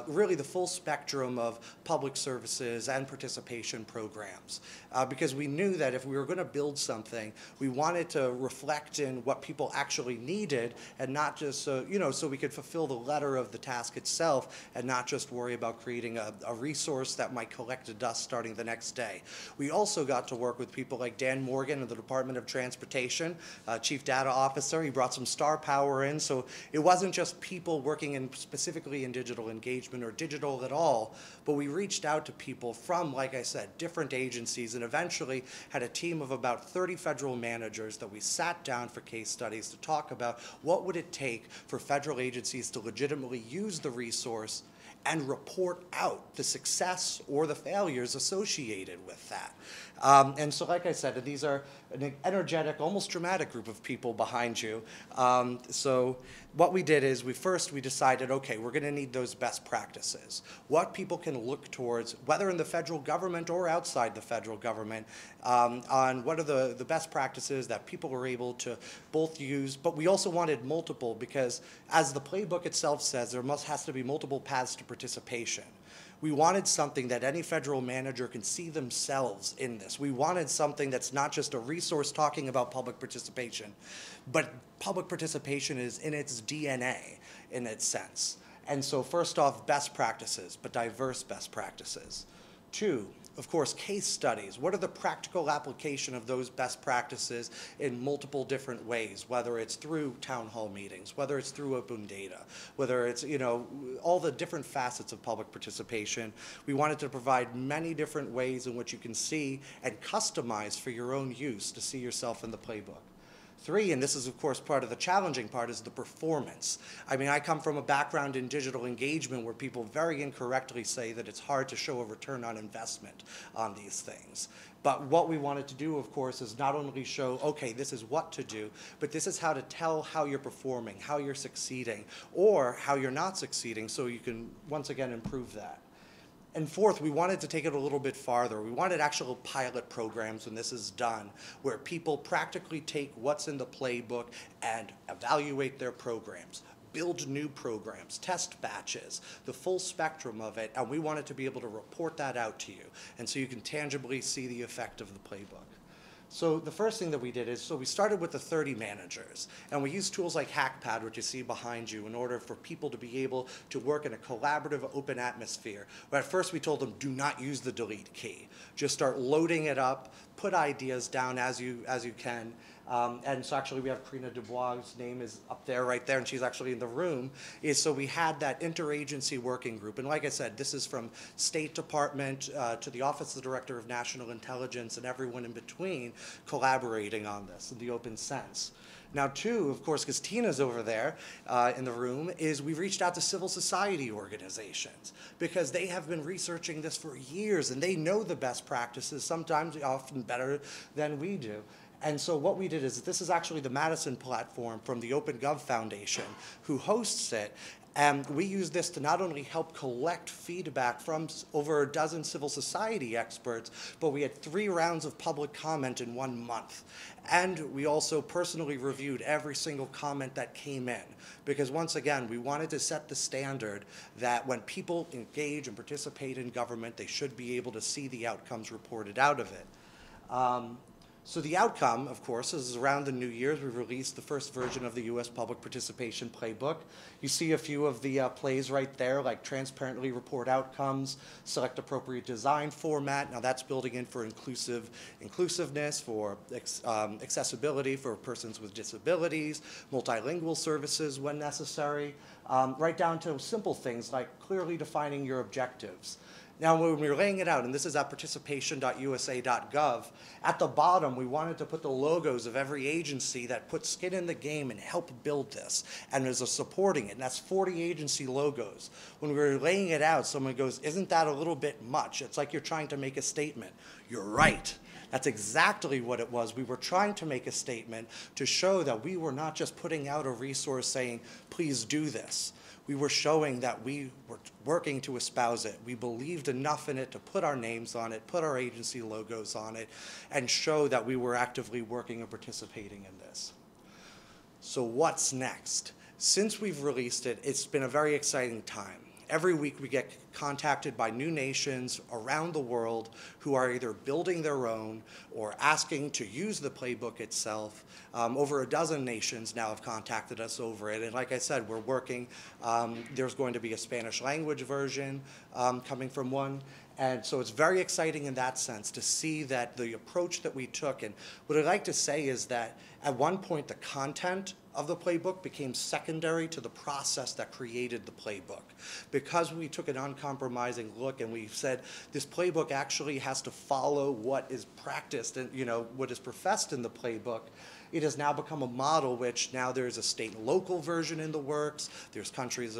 really the full spectrum of public services and participation programs. Because we knew that if we were going to build something, we wanted to reflect in what people actually needed and not just, so we could fulfill the letter of the task itself and not just worry about creating a resource that might collect the dust starting the next day. We also got to work with people like Dan Morgan of the Department of Transportation, Chief Data Officer. He brought some star power in, so it wasn't just people working specifically in digital engagement or digital at all, but we reached out to people from, like I said, different agencies, and eventually had a team of about 30 federal managers that we sat down for case studies to talk about what would it take for federal agencies to legitimately use the resource and report out the success or the failures associated with that. And so, like I said, these are an energetic, almost dramatic group of people behind you. So what we did is we decided, okay, we're going to need those best practices. What people can look towards, whether in the federal government or outside the federal government, on what are the best practices that people are able to both use. But we also wanted multiple because, as the playbook itself says, there has to be multiple paths to participation. We wanted something that any federal manager can see themselves in this. We wanted something that's not just a resource talking about public participation, but public participation is in its DNA, in its sense. And so first off, best practices, but diverse best practices. 2, of course, case studies. What are the practical application of those best practices in multiple different ways, whether it's through town hall meetings, whether it's through open data, whether it's, all the different facets of public participation. We wanted to provide many different ways in which you can see and customize for your own use to see yourself in the playbook. 3, and this is of course part of the challenging part, is the performance. I mean, I come from a background in digital engagement where people very incorrectly say that it's hard to show a return on investment on these things. But what we wanted to do, of course, is not only show, okay, this is what to do, but this is how to tell how you're performing, how you're succeeding, or how you're not succeeding, so you can, once again, improve that. And 4th, we wanted to take it a little bit farther. We wanted actual pilot programs when this is done, where people practically take what's in the playbook and evaluate their programs, build new programs, test batches, the full spectrum of it, and we wanted to be able to report that out to you, and so you can tangibly see the effect of the playbook. So the first thing that we did is, we started with the 30 managers, and we used tools like HackPad, which you see behind you, in order for people to be able to work in a collaborative, open atmosphere. But at first we told them, do not use the delete key. Just start loading it up, put ideas down as you can. And so actually we have Karina Dubois' name is up there, right there, and she's actually in the room. So we had that interagency working group. And like I said, this is from State Department to the Office of the Director of National Intelligence and everyone in between collaborating on this in the open sense. Now, 2, of course, because Tina's over there in the room, is we've reached out to civil society organizations because they have been researching this for years and they know the best practices, sometimes often better than we do. And so what we did is, this is actually the Madison platform from the OpenGov Foundation, who hosts it. And we use this to not only help collect feedback from over a dozen civil society experts, but we had 3 rounds of public comment in 1 month. And we also personally reviewed every single comment that came in. Because once again, we wanted to set the standard that when people engage and participate in government, they should be able to see the outcomes reported out of it. So the outcome, of course, is around the New Year's, we released the first version of the U.S. Public Participation Playbook. You see a few of the plays right there, like transparently report outcomes, select appropriate design format. Now that's building in for inclusiveness, for accessibility for persons with disabilities, multilingual services when necessary, right down to simple things like clearly defining your objectives. Now, when we were laying it out, and this is at participation.usa.gov, at the bottom, we wanted to put the logos of every agency that put skin in the game and helped build this, and is supporting it, and that's 40 agency logos. When we were laying it out, someone goes, isn't that a little bit much? It's like you're trying to make a statement. You're right. That's exactly what it was. We were trying to make a statement to show that we were not just putting out a resource saying, please do this. We were showing that we were working to espouse it. We believed enough in it to put our names on it, put our agency logos on it, and show that we were actively working and participating in this. So what's next? Since we've released it, it's been a very exciting time. Every week we get contacted by new nations around the world who are either building their own or asking to use the playbook itself. Over a dozen nations now have contacted us over it. And like I said, we're working. There's going to be a Spanish language version coming from one. And so it's very exciting in that sense to see that the approach that we took, and what I'd like to say is that at one point the content of the playbook became secondary to the process that created the playbook. Because we took an uncompromising look and we said this playbook actually has to follow what is practiced and what is professed in the playbook, it has now become a model which now there's a state and local version in the works, there's countries,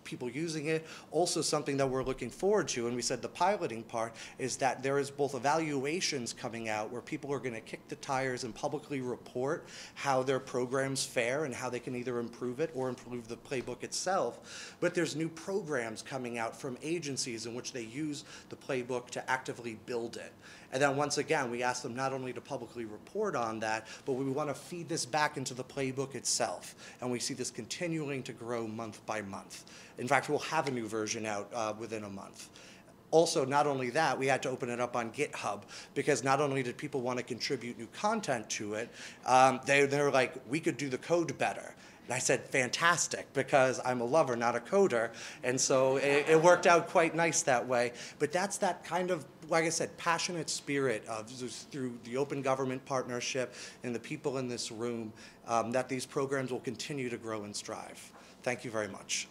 people using it, also something that we're looking forward to, and we said the piloting part is that there is both evaluations coming out where people are going to kick the tires and publicly report how their programs fare and how they can either improve it or improve the playbook itself, but there's new programs coming out from agencies in which they use the playbook to actively build it. And then once again, we asked them not only to publicly report on that, but we want to feed this back into the playbook itself. And we see this continuing to grow month by month. In fact, we'll have a new version out within a month. Also, not only that, we had to open it up on GitHub because not only did people want to contribute new content to it, they're like, we could do the code better. And I said, fantastic, because I'm a lover, not a coder. And so it worked out quite nice that way. But that's that kind of, like I said, passionate spirit of through the Open Government Partnership and the people in this room that these programs will continue to grow and strive. Thank you very much.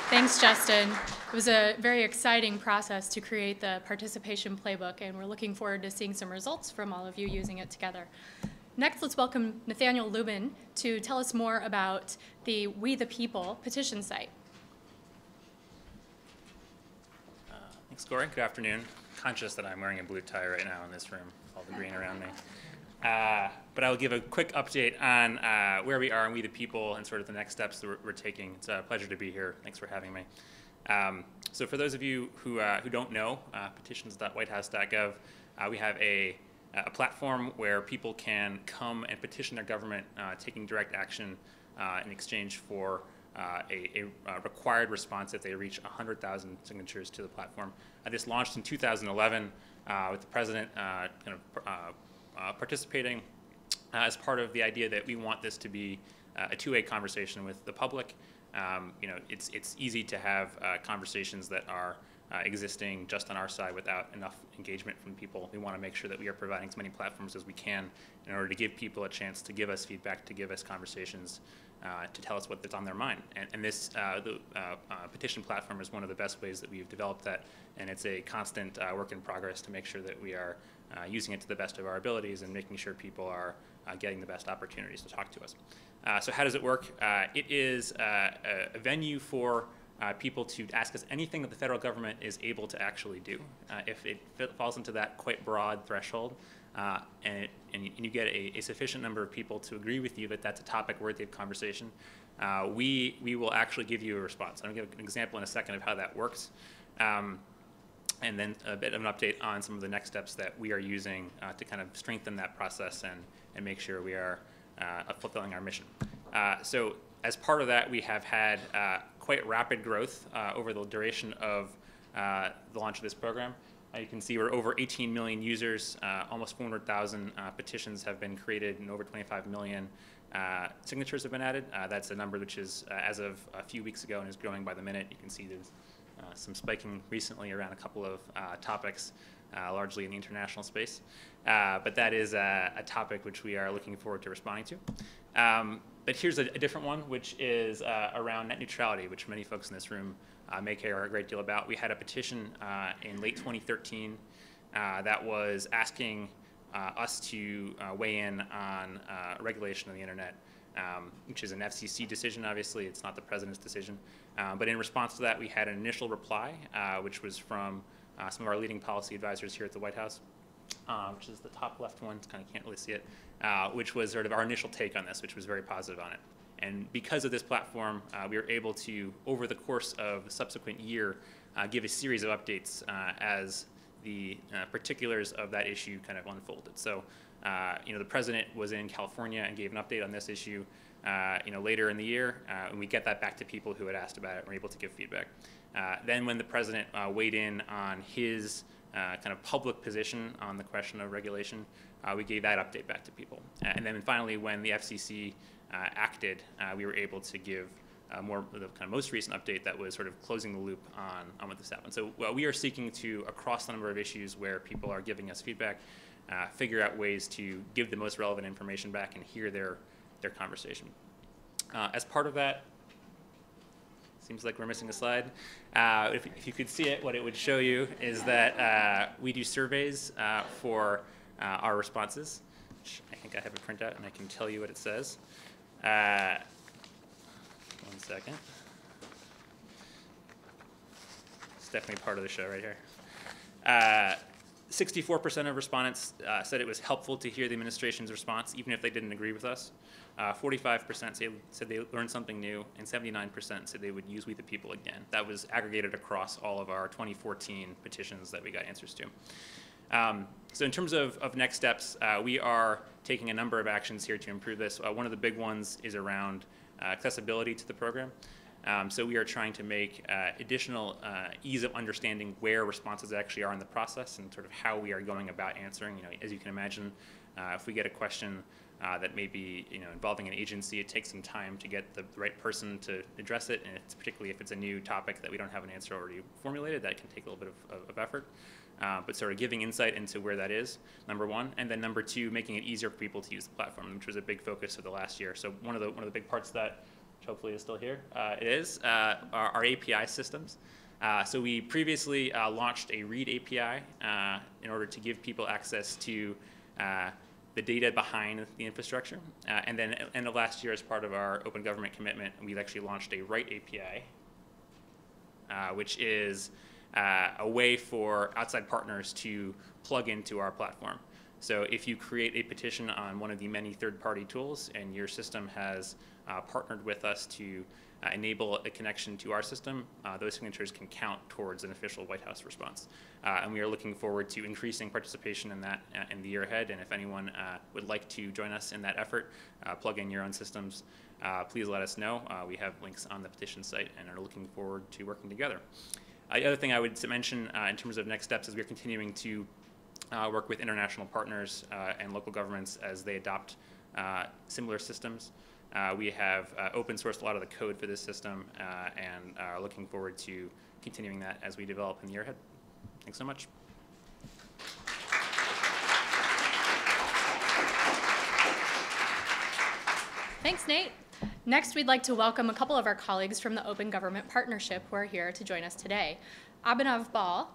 Thanks, Justin. It was a very exciting process to create the participation playbook, and we're looking forward to seeing some results from all of you using it together. Next, let's welcome Nathaniel Lubin to tell us more about the We the People petition site. Thanks, Corey. Good afternoon. Conscious that I'm wearing a blue tie right now in this room, all the green around me. But I'll give a quick update on where we are in We the People and sort of the next steps that we're taking. It's a pleasure to be here. Thanks for having me. So for those of you who don't know, petitions.whitehouse.gov, we have a platform where people can come and petition their government, taking direct action in exchange for a required response if they reach 100,000 signatures to the platform. This launched in 2011 with the president participating as part of the idea that we want this to be a two-way conversation with the public. It's easy to have conversations that are existing just on our side without enough engagement from people. We want to make sure that we are providing as many platforms as we can in order to give people a chance to give us feedback, to give us conversations, to tell us what's on their mind. And this petition platform is one of the best ways that we've developed that, and it's a constant work in progress to make sure that we are using it to the best of our abilities and making sure people are getting the best opportunities to talk to us. So how does it work? It is a venue for people to ask us anything that the federal government is able to actually do. If it falls into that quite broad threshold, and you get a sufficient number of people to agree with you that that's a topic worthy of conversation, we will actually give you a response. I'll give an example in a second of how that works. And then a bit of an update on some of the next steps that we are using to kind of strengthen that process and make sure we are fulfilling our mission. So as part of that, we have had quite rapid growth over the duration of the launch of this program. You can see we're over 18 million users, almost 400,000 petitions have been created, and over 25 million signatures have been added. That's a number which is, as of a few weeks ago, and is growing by the minute. You can see there's some spiking recently around a couple of topics, largely in the international space. But that is a topic which we are looking forward to responding to. But here's a different one, which is around net neutrality, which many folks in this room may care a great deal about. We had a petition in late 2013 that was asking us to weigh in on regulation of the internet, which is an FCC decision, obviously. It's not the president's decision. But in response to that, we had an initial reply, which was from some of our leading policy advisors here at the White House, which is the top left one, kind of can't really see it, which was sort of our initial take on this, which was very positive on it. And because of this platform, we were able to, over the course of the subsequent year, give a series of updates as the particulars of that issue kind of unfolded. So, the president was in California and gave an update on this issue, later in the year, and we get that back to people who had asked about it and were able to give feedback. Then when the president weighed in on his kind of public position on the question of regulation, we gave that update back to people. And then finally, when the FCC acted, we were able to give the kind of most recent update that was sort of closing the loop on what this happened. So we are seeking to, across the number of issues where people are giving us feedback, figure out ways to give the most relevant information back and hear their conversation. As part of that, seems like we're missing a slide. If you could see it, what it would show you is that we do surveys for our responses. Which I think I have a printout and I can tell you what it says. 1 second. It's definitely part of the show right here. 64% of respondents said it was helpful to hear the administration's response, even if they didn't agree with us. 45% said they learned something new, and 79% said they would use We the People again. That was aggregated across all of our 2014 petitions that we got answers to. So in terms of next steps, we are taking a number of actions here to improve this. One of the big ones is around accessibility to the program. So we are trying to make additional ease of understanding where responses actually are in the process and sort of how we are going about answering. As you can imagine, if we get a question that may be involving an agency, it takes some time to get the right person to address it, and particularly if it's a new topic that we don't have an answer already formulated, that can take a little bit of effort. But sort of giving insight into where that is, number one, and then number two, making it easier for people to use the platform, which was a big focus of the last year. So one of the big parts of that, which hopefully is still here, our API systems. So we previously launched a READ API in order to give people access to the data behind the infrastructure. And then at the end of last year, as part of our open government commitment, we've actually launched a Write API, which is a way for outside partners to plug into our platform. So if you create a petition on one of the many third-party tools and your system has partnered with us to enable a connection to our system, those signatures can count towards an official White House response. And we are looking forward to increasing participation in that in the year ahead. And if anyone would like to join us in that effort, plug in your own systems, please let us know. We have links on the petition site and are looking forward to working together. The other thing I would mention in terms of next steps is we're continuing to work with international partners and local governments as they adopt similar systems. We have open sourced a lot of the code for this system and are looking forward to continuing that as we develop in the year ahead. Thanks so much. Thanks, Nate. Next, we'd like to welcome a couple of our colleagues from the Open Government Partnership who are here to join us today. Abhinav Bal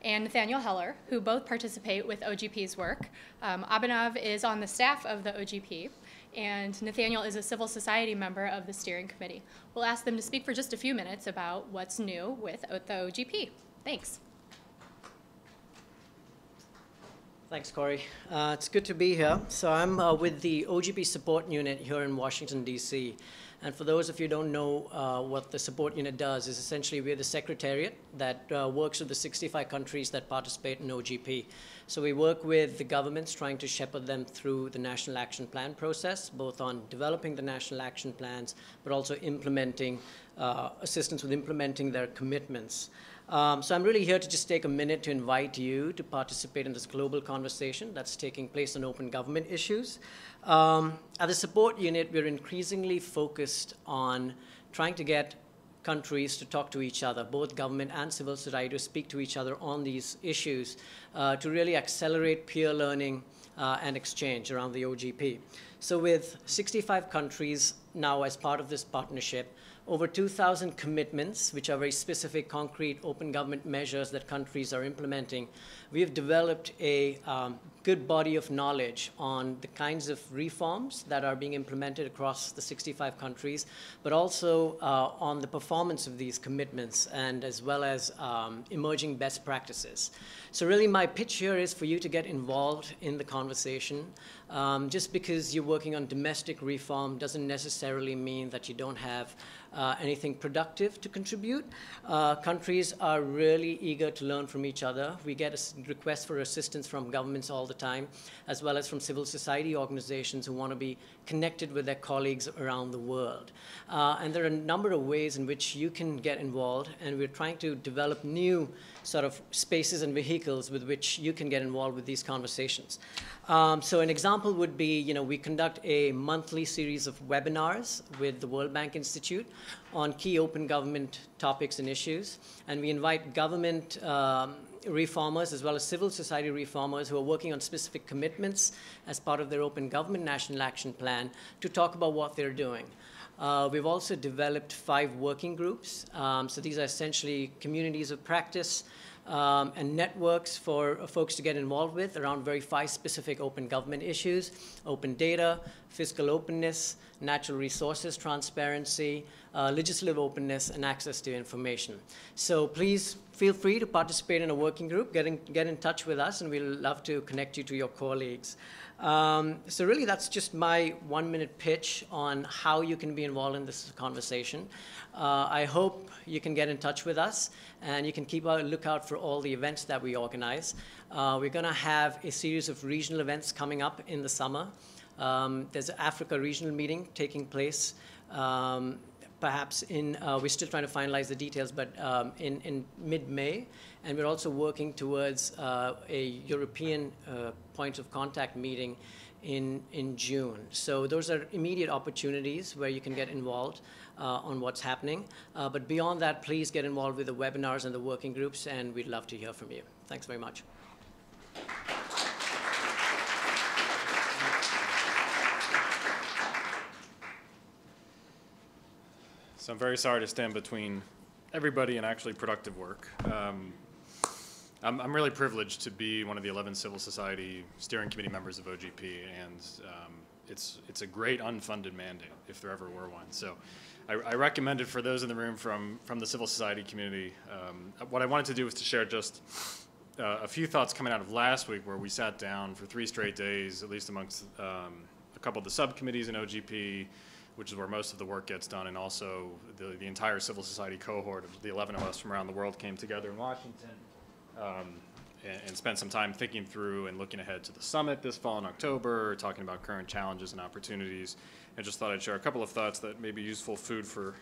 and Nathaniel Heller, who both participate with OGP's work. Abhinav is on the staff of the OGP, and Nathaniel is a civil society member of the steering committee. We'll ask them to speak for just a few minutes about what's new with the OGP. Thanks. Thanks, Corey. It's good to be here. So I'm with the OGP support unit here in Washington, D.C. And for those of you who don't know what the support unit does, is essentially we're the secretariat that works with the 65 countries that participate in OGP. So we work with the governments trying to shepherd them through the National Action Plan process, both on developing the National Action Plans, but also implementing, assistance with implementing their commitments. So I'm really here to just take a minute to invite you to participate in this global conversation that's taking place on open government issues. At the support unit, we're increasingly focused on trying to get countries to talk to each other, both government and civil society, to speak to each other on these issues, to really accelerate peer learning and exchange around the OGP. So with 65 countries now as part of this partnership, over 2,000 commitments, which are very specific, concrete, open government measures that countries are implementing, we have developed a good body of knowledge on the kinds of reforms that are being implemented across the 65 countries, but also on the performance of these commitments, and as well as emerging best practices. So really my pitch here is for you to get involved in the conversation. Just because you're working on domestic reform doesn't necessarily mean that you don't have anything productive to contribute. Countries are really eager to learn from each other. We get requests for assistance from governments all the time, as well as from civil society organizations who want to be connected with their colleagues around the world. And there are a number of ways in which you can get involved, and we're trying to develop new sort of spaces and vehicles with which you can get involved with these conversations. So an example would be, we conduct a monthly series of webinars with the World Bank Institute on key open government topics and issues, and we invite government reformers as well as civil society reformers who are working on specific commitments as part of their Open Government National Action Plan to talk about what they're doing. We've also developed 5 working groups. So these are essentially communities of practice and networks for folks to get involved with around very 5 specific open government issues: open data, fiscal openness, natural resources transparency, legislative openness, and access to information. So please feel free to participate in a working group, get in touch with us, and we'll love to connect you to your colleagues. So really, that's just my 1-minute pitch on how you can be involved in this conversation. I hope you can get in touch with us, and you can keep a lookout for all the events that we organize. We're going to have a series of regional events coming up in the summer. There's an Africa regional meeting taking place, perhaps in, we're still trying to finalize the details, but in mid-May. And we're also working towards a European point of contact meeting in June. So those are immediate opportunities where you can get involved on what's happening. But beyond that, please get involved with the webinars and the working groups, and we'd love to hear from you. Thanks very much. So I'm very sorry to stand between everybody and actually productive work. I'm really privileged to be one of the 11 civil society steering committee members of OGP, and it's a great unfunded mandate if there ever were one. So I recommend it for those in the room from the civil society community. What I wanted to do was to share just a few thoughts coming out of last week, where we sat down for 3 straight days, at least amongst a couple of the subcommittees in OGP, which is where most of the work gets done, and also the entire civil society cohort of the 11 of us from around the world came together in Washington and spent some time thinking through and looking ahead to the summit this fall in October, talking about current challenges and opportunities. And just thought I'd share a couple of thoughts that may be useful food for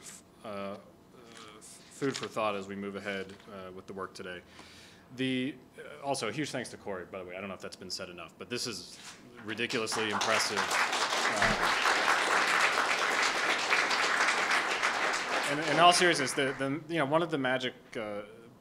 thought as we move ahead with the work today. Also, a huge thanks to Corey, by the way. I don't know if that's been said enough, but this is ridiculously impressive. In all seriousness, one of the magic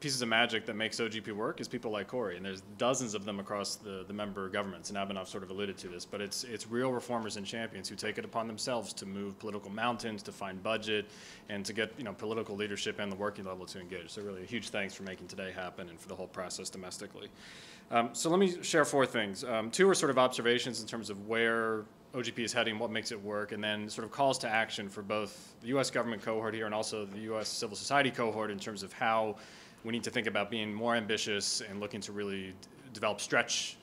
pieces of magic that makes OGP work is people like Corey, and there's dozens of them across the member governments, and Abhinav sort of alluded to this, but it's real reformers and champions who take it upon themselves to move political mountains, to find budget, and to get political leadership and the working level to engage. So really a huge thanks for making today happen and for the whole process domestically. So let me share 4 things. 2 are sort of observations in terms of where OGP is heading, what makes it work, and then sort of calls to action for both the U.S. government cohort here and also the U.S. civil society cohort in terms of how we need to think about being more ambitious and looking to really develop stretch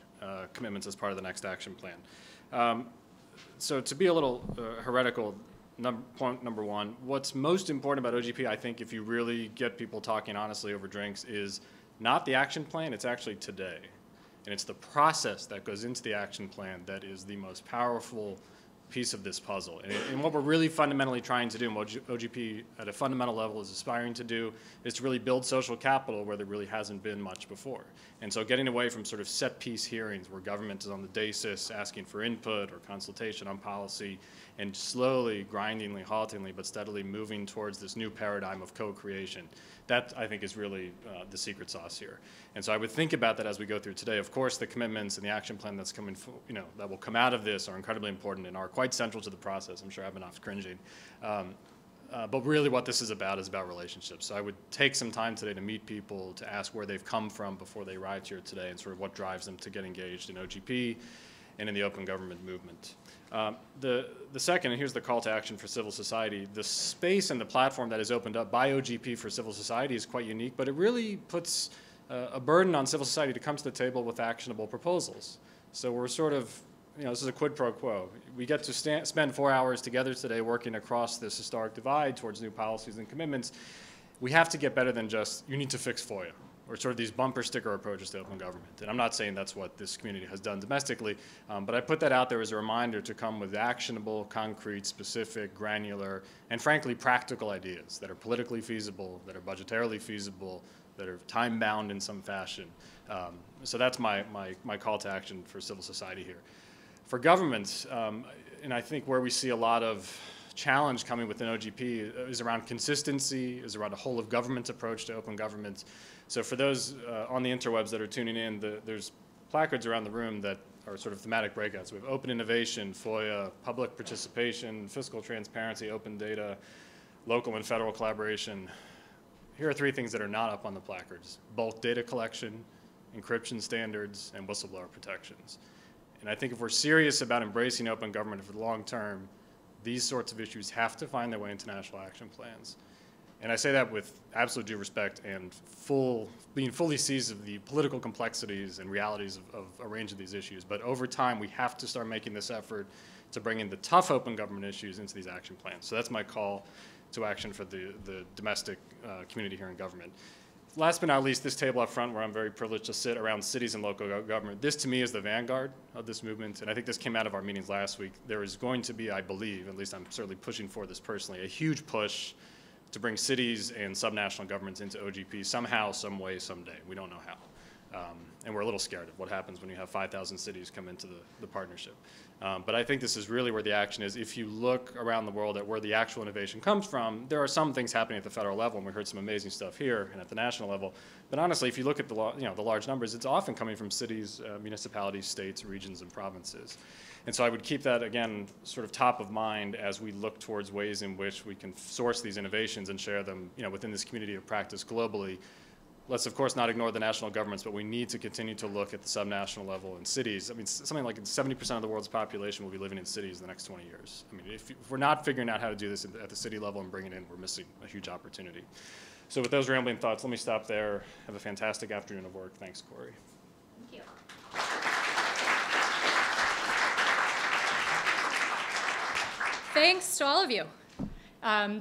commitments as part of the next action plan. So to be a little heretical, point number 1, what's most important about OGP, I think, if you really get people talking honestly over drinks, is not the action plan, it's actually today. And it's the process that goes into the action plan that is the most powerful piece of this puzzle. And what we're really fundamentally trying to do, and what OGP at a fundamental level is aspiring to do, is to really build social capital where there really hasn't been much before. And so getting away from sort of set-piece hearings where government is on the dais asking for input or consultation on policy, and slowly, grindingly, haltingly, but steadily moving towards this new paradigm of co-creation. That, I think, is really the secret sauce here. And so I would think about that as we go through today. Of course, the commitments and the action plan that's coming, that will come out of this are incredibly important and are quite central to the process. I'm sure Abhinav's cringing. But really what this is about relationships. So I would take some time today to meet people, to ask where they've come from before they arrived here today, and sort of what drives them to get engaged in OGP and in the open government movement. The second, and here's the call to action for civil society, the space and the platform that is opened up by OGP for civil society is quite unique, but it really puts a burden on civil society to come to the table with actionable proposals. So we're sort of, this is a quid pro quo. We get to spend 4 hours together today working across this historic divide towards new policies and commitments. We have to get better than just, you need to fix FOIA, or sort of these bumper sticker approaches to open government. And I'm not saying that's what this community has done domestically, but I put that out there as a reminder to come with actionable, concrete, specific, granular, and frankly practical ideas that are politically feasible, that are budgetarily feasible, that are time-bound in some fashion. So that's my call to action for civil society here. For governments, and I think where we see a lot of challenge coming within OGP is around consistency, is around a whole of government approach to open government. So for those on the interwebs that are tuning in, there's placards around the room that are sort of thematic breakouts. We have open innovation, FOIA, public participation, fiscal transparency, open data, local and federal collaboration. Here are 3 things that are not up on the placards: bulk data collection, encryption standards, and whistleblower protections. And I think if we're serious about embracing open government for the long term, these sorts of issues have to find their way into national action plans. And I say that with absolute due respect and being fully seized of the political complexities and realities of a range of these issues. But over time, we have to start making this effort to bring in the tough open government issues into these action plans. So that's my call to action for the domestic community here in government. Last but not least, this table up front, where I'm very privileged to sit around cities and local government, this to me is the vanguard of this movement, and I think this came out of our meetings last week. There is going to be, I believe, at least I'm certainly pushing for this personally, a huge push to bring cities and subnational governments into OGP somehow, some way, someday. We don't know how. And we're a little scared of what happens when you have 5,000 cities come into the partnership. But I think this is really where the action is. If you look around the world at where the actual innovation comes from, there are some things happening at the federal level, and we heard some amazing stuff here and at the national level. But honestly, if you look at the large numbers, it's often coming from cities, municipalities, states, regions, and provinces. And so I would keep that, again, sort of top of mind as we look towards ways in which we can source these innovations and share them within this community of practice globally. Let's, of course, not ignore the national governments, but we need to continue to look at the subnational level in cities. I mean, something like 70% of the world's population will be living in cities in the next 20 years. I mean, if we're not figuring out how to do this at the city level and bring it in, we're missing a huge opportunity. So with those rambling thoughts, let me stop there. Have a fantastic afternoon of work. Thanks, Corey. Thank you. Thanks to all of you.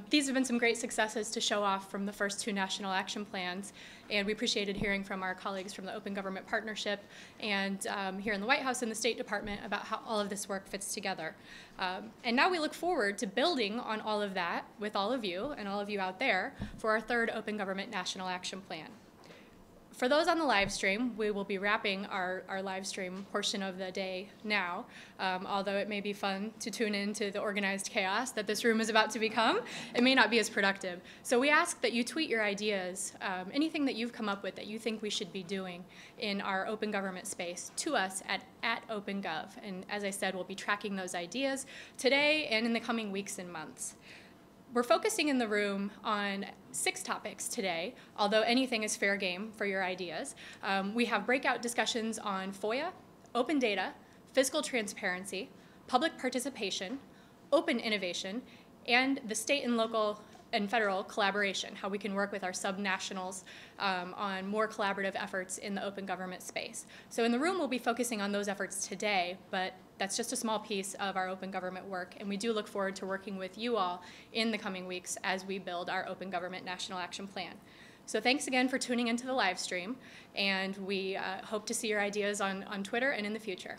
These have been some great successes to show off from the first 2 national action plans, and we appreciated hearing from our colleagues from the Open Government Partnership and here in the White House and the State Department about how all of this work fits together. And now we look forward to building on all of that with all of you and all of you out there for our 3rd Open Government National Action Plan. For those on the live stream, we will be wrapping our live stream portion of the day now, although it may be fun to tune into the organized chaos that this room is about to become. It may not be as productive. So we ask that you tweet your ideas, anything that you've come up with that you think we should be doing in our open government space, to us at OpenGov. And as I said, we'll be tracking those ideas today and in the coming weeks and months. We're focusing in the room on 6 topics today, although anything is fair game for your ideas. We have breakout discussions on FOIA, open data, fiscal transparency, public participation, open innovation, and the state and local and federal collaboration, how we can work with our subnationals on more collaborative efforts in the open government space. So in the room, we'll be focusing on those efforts today, but that's just a small piece of our open government work, and we do look forward to working with you all in the coming weeks as we build our Open Government National Action Plan. So thanks again for tuning into the live stream, and we hope to see your ideas on Twitter and in the future.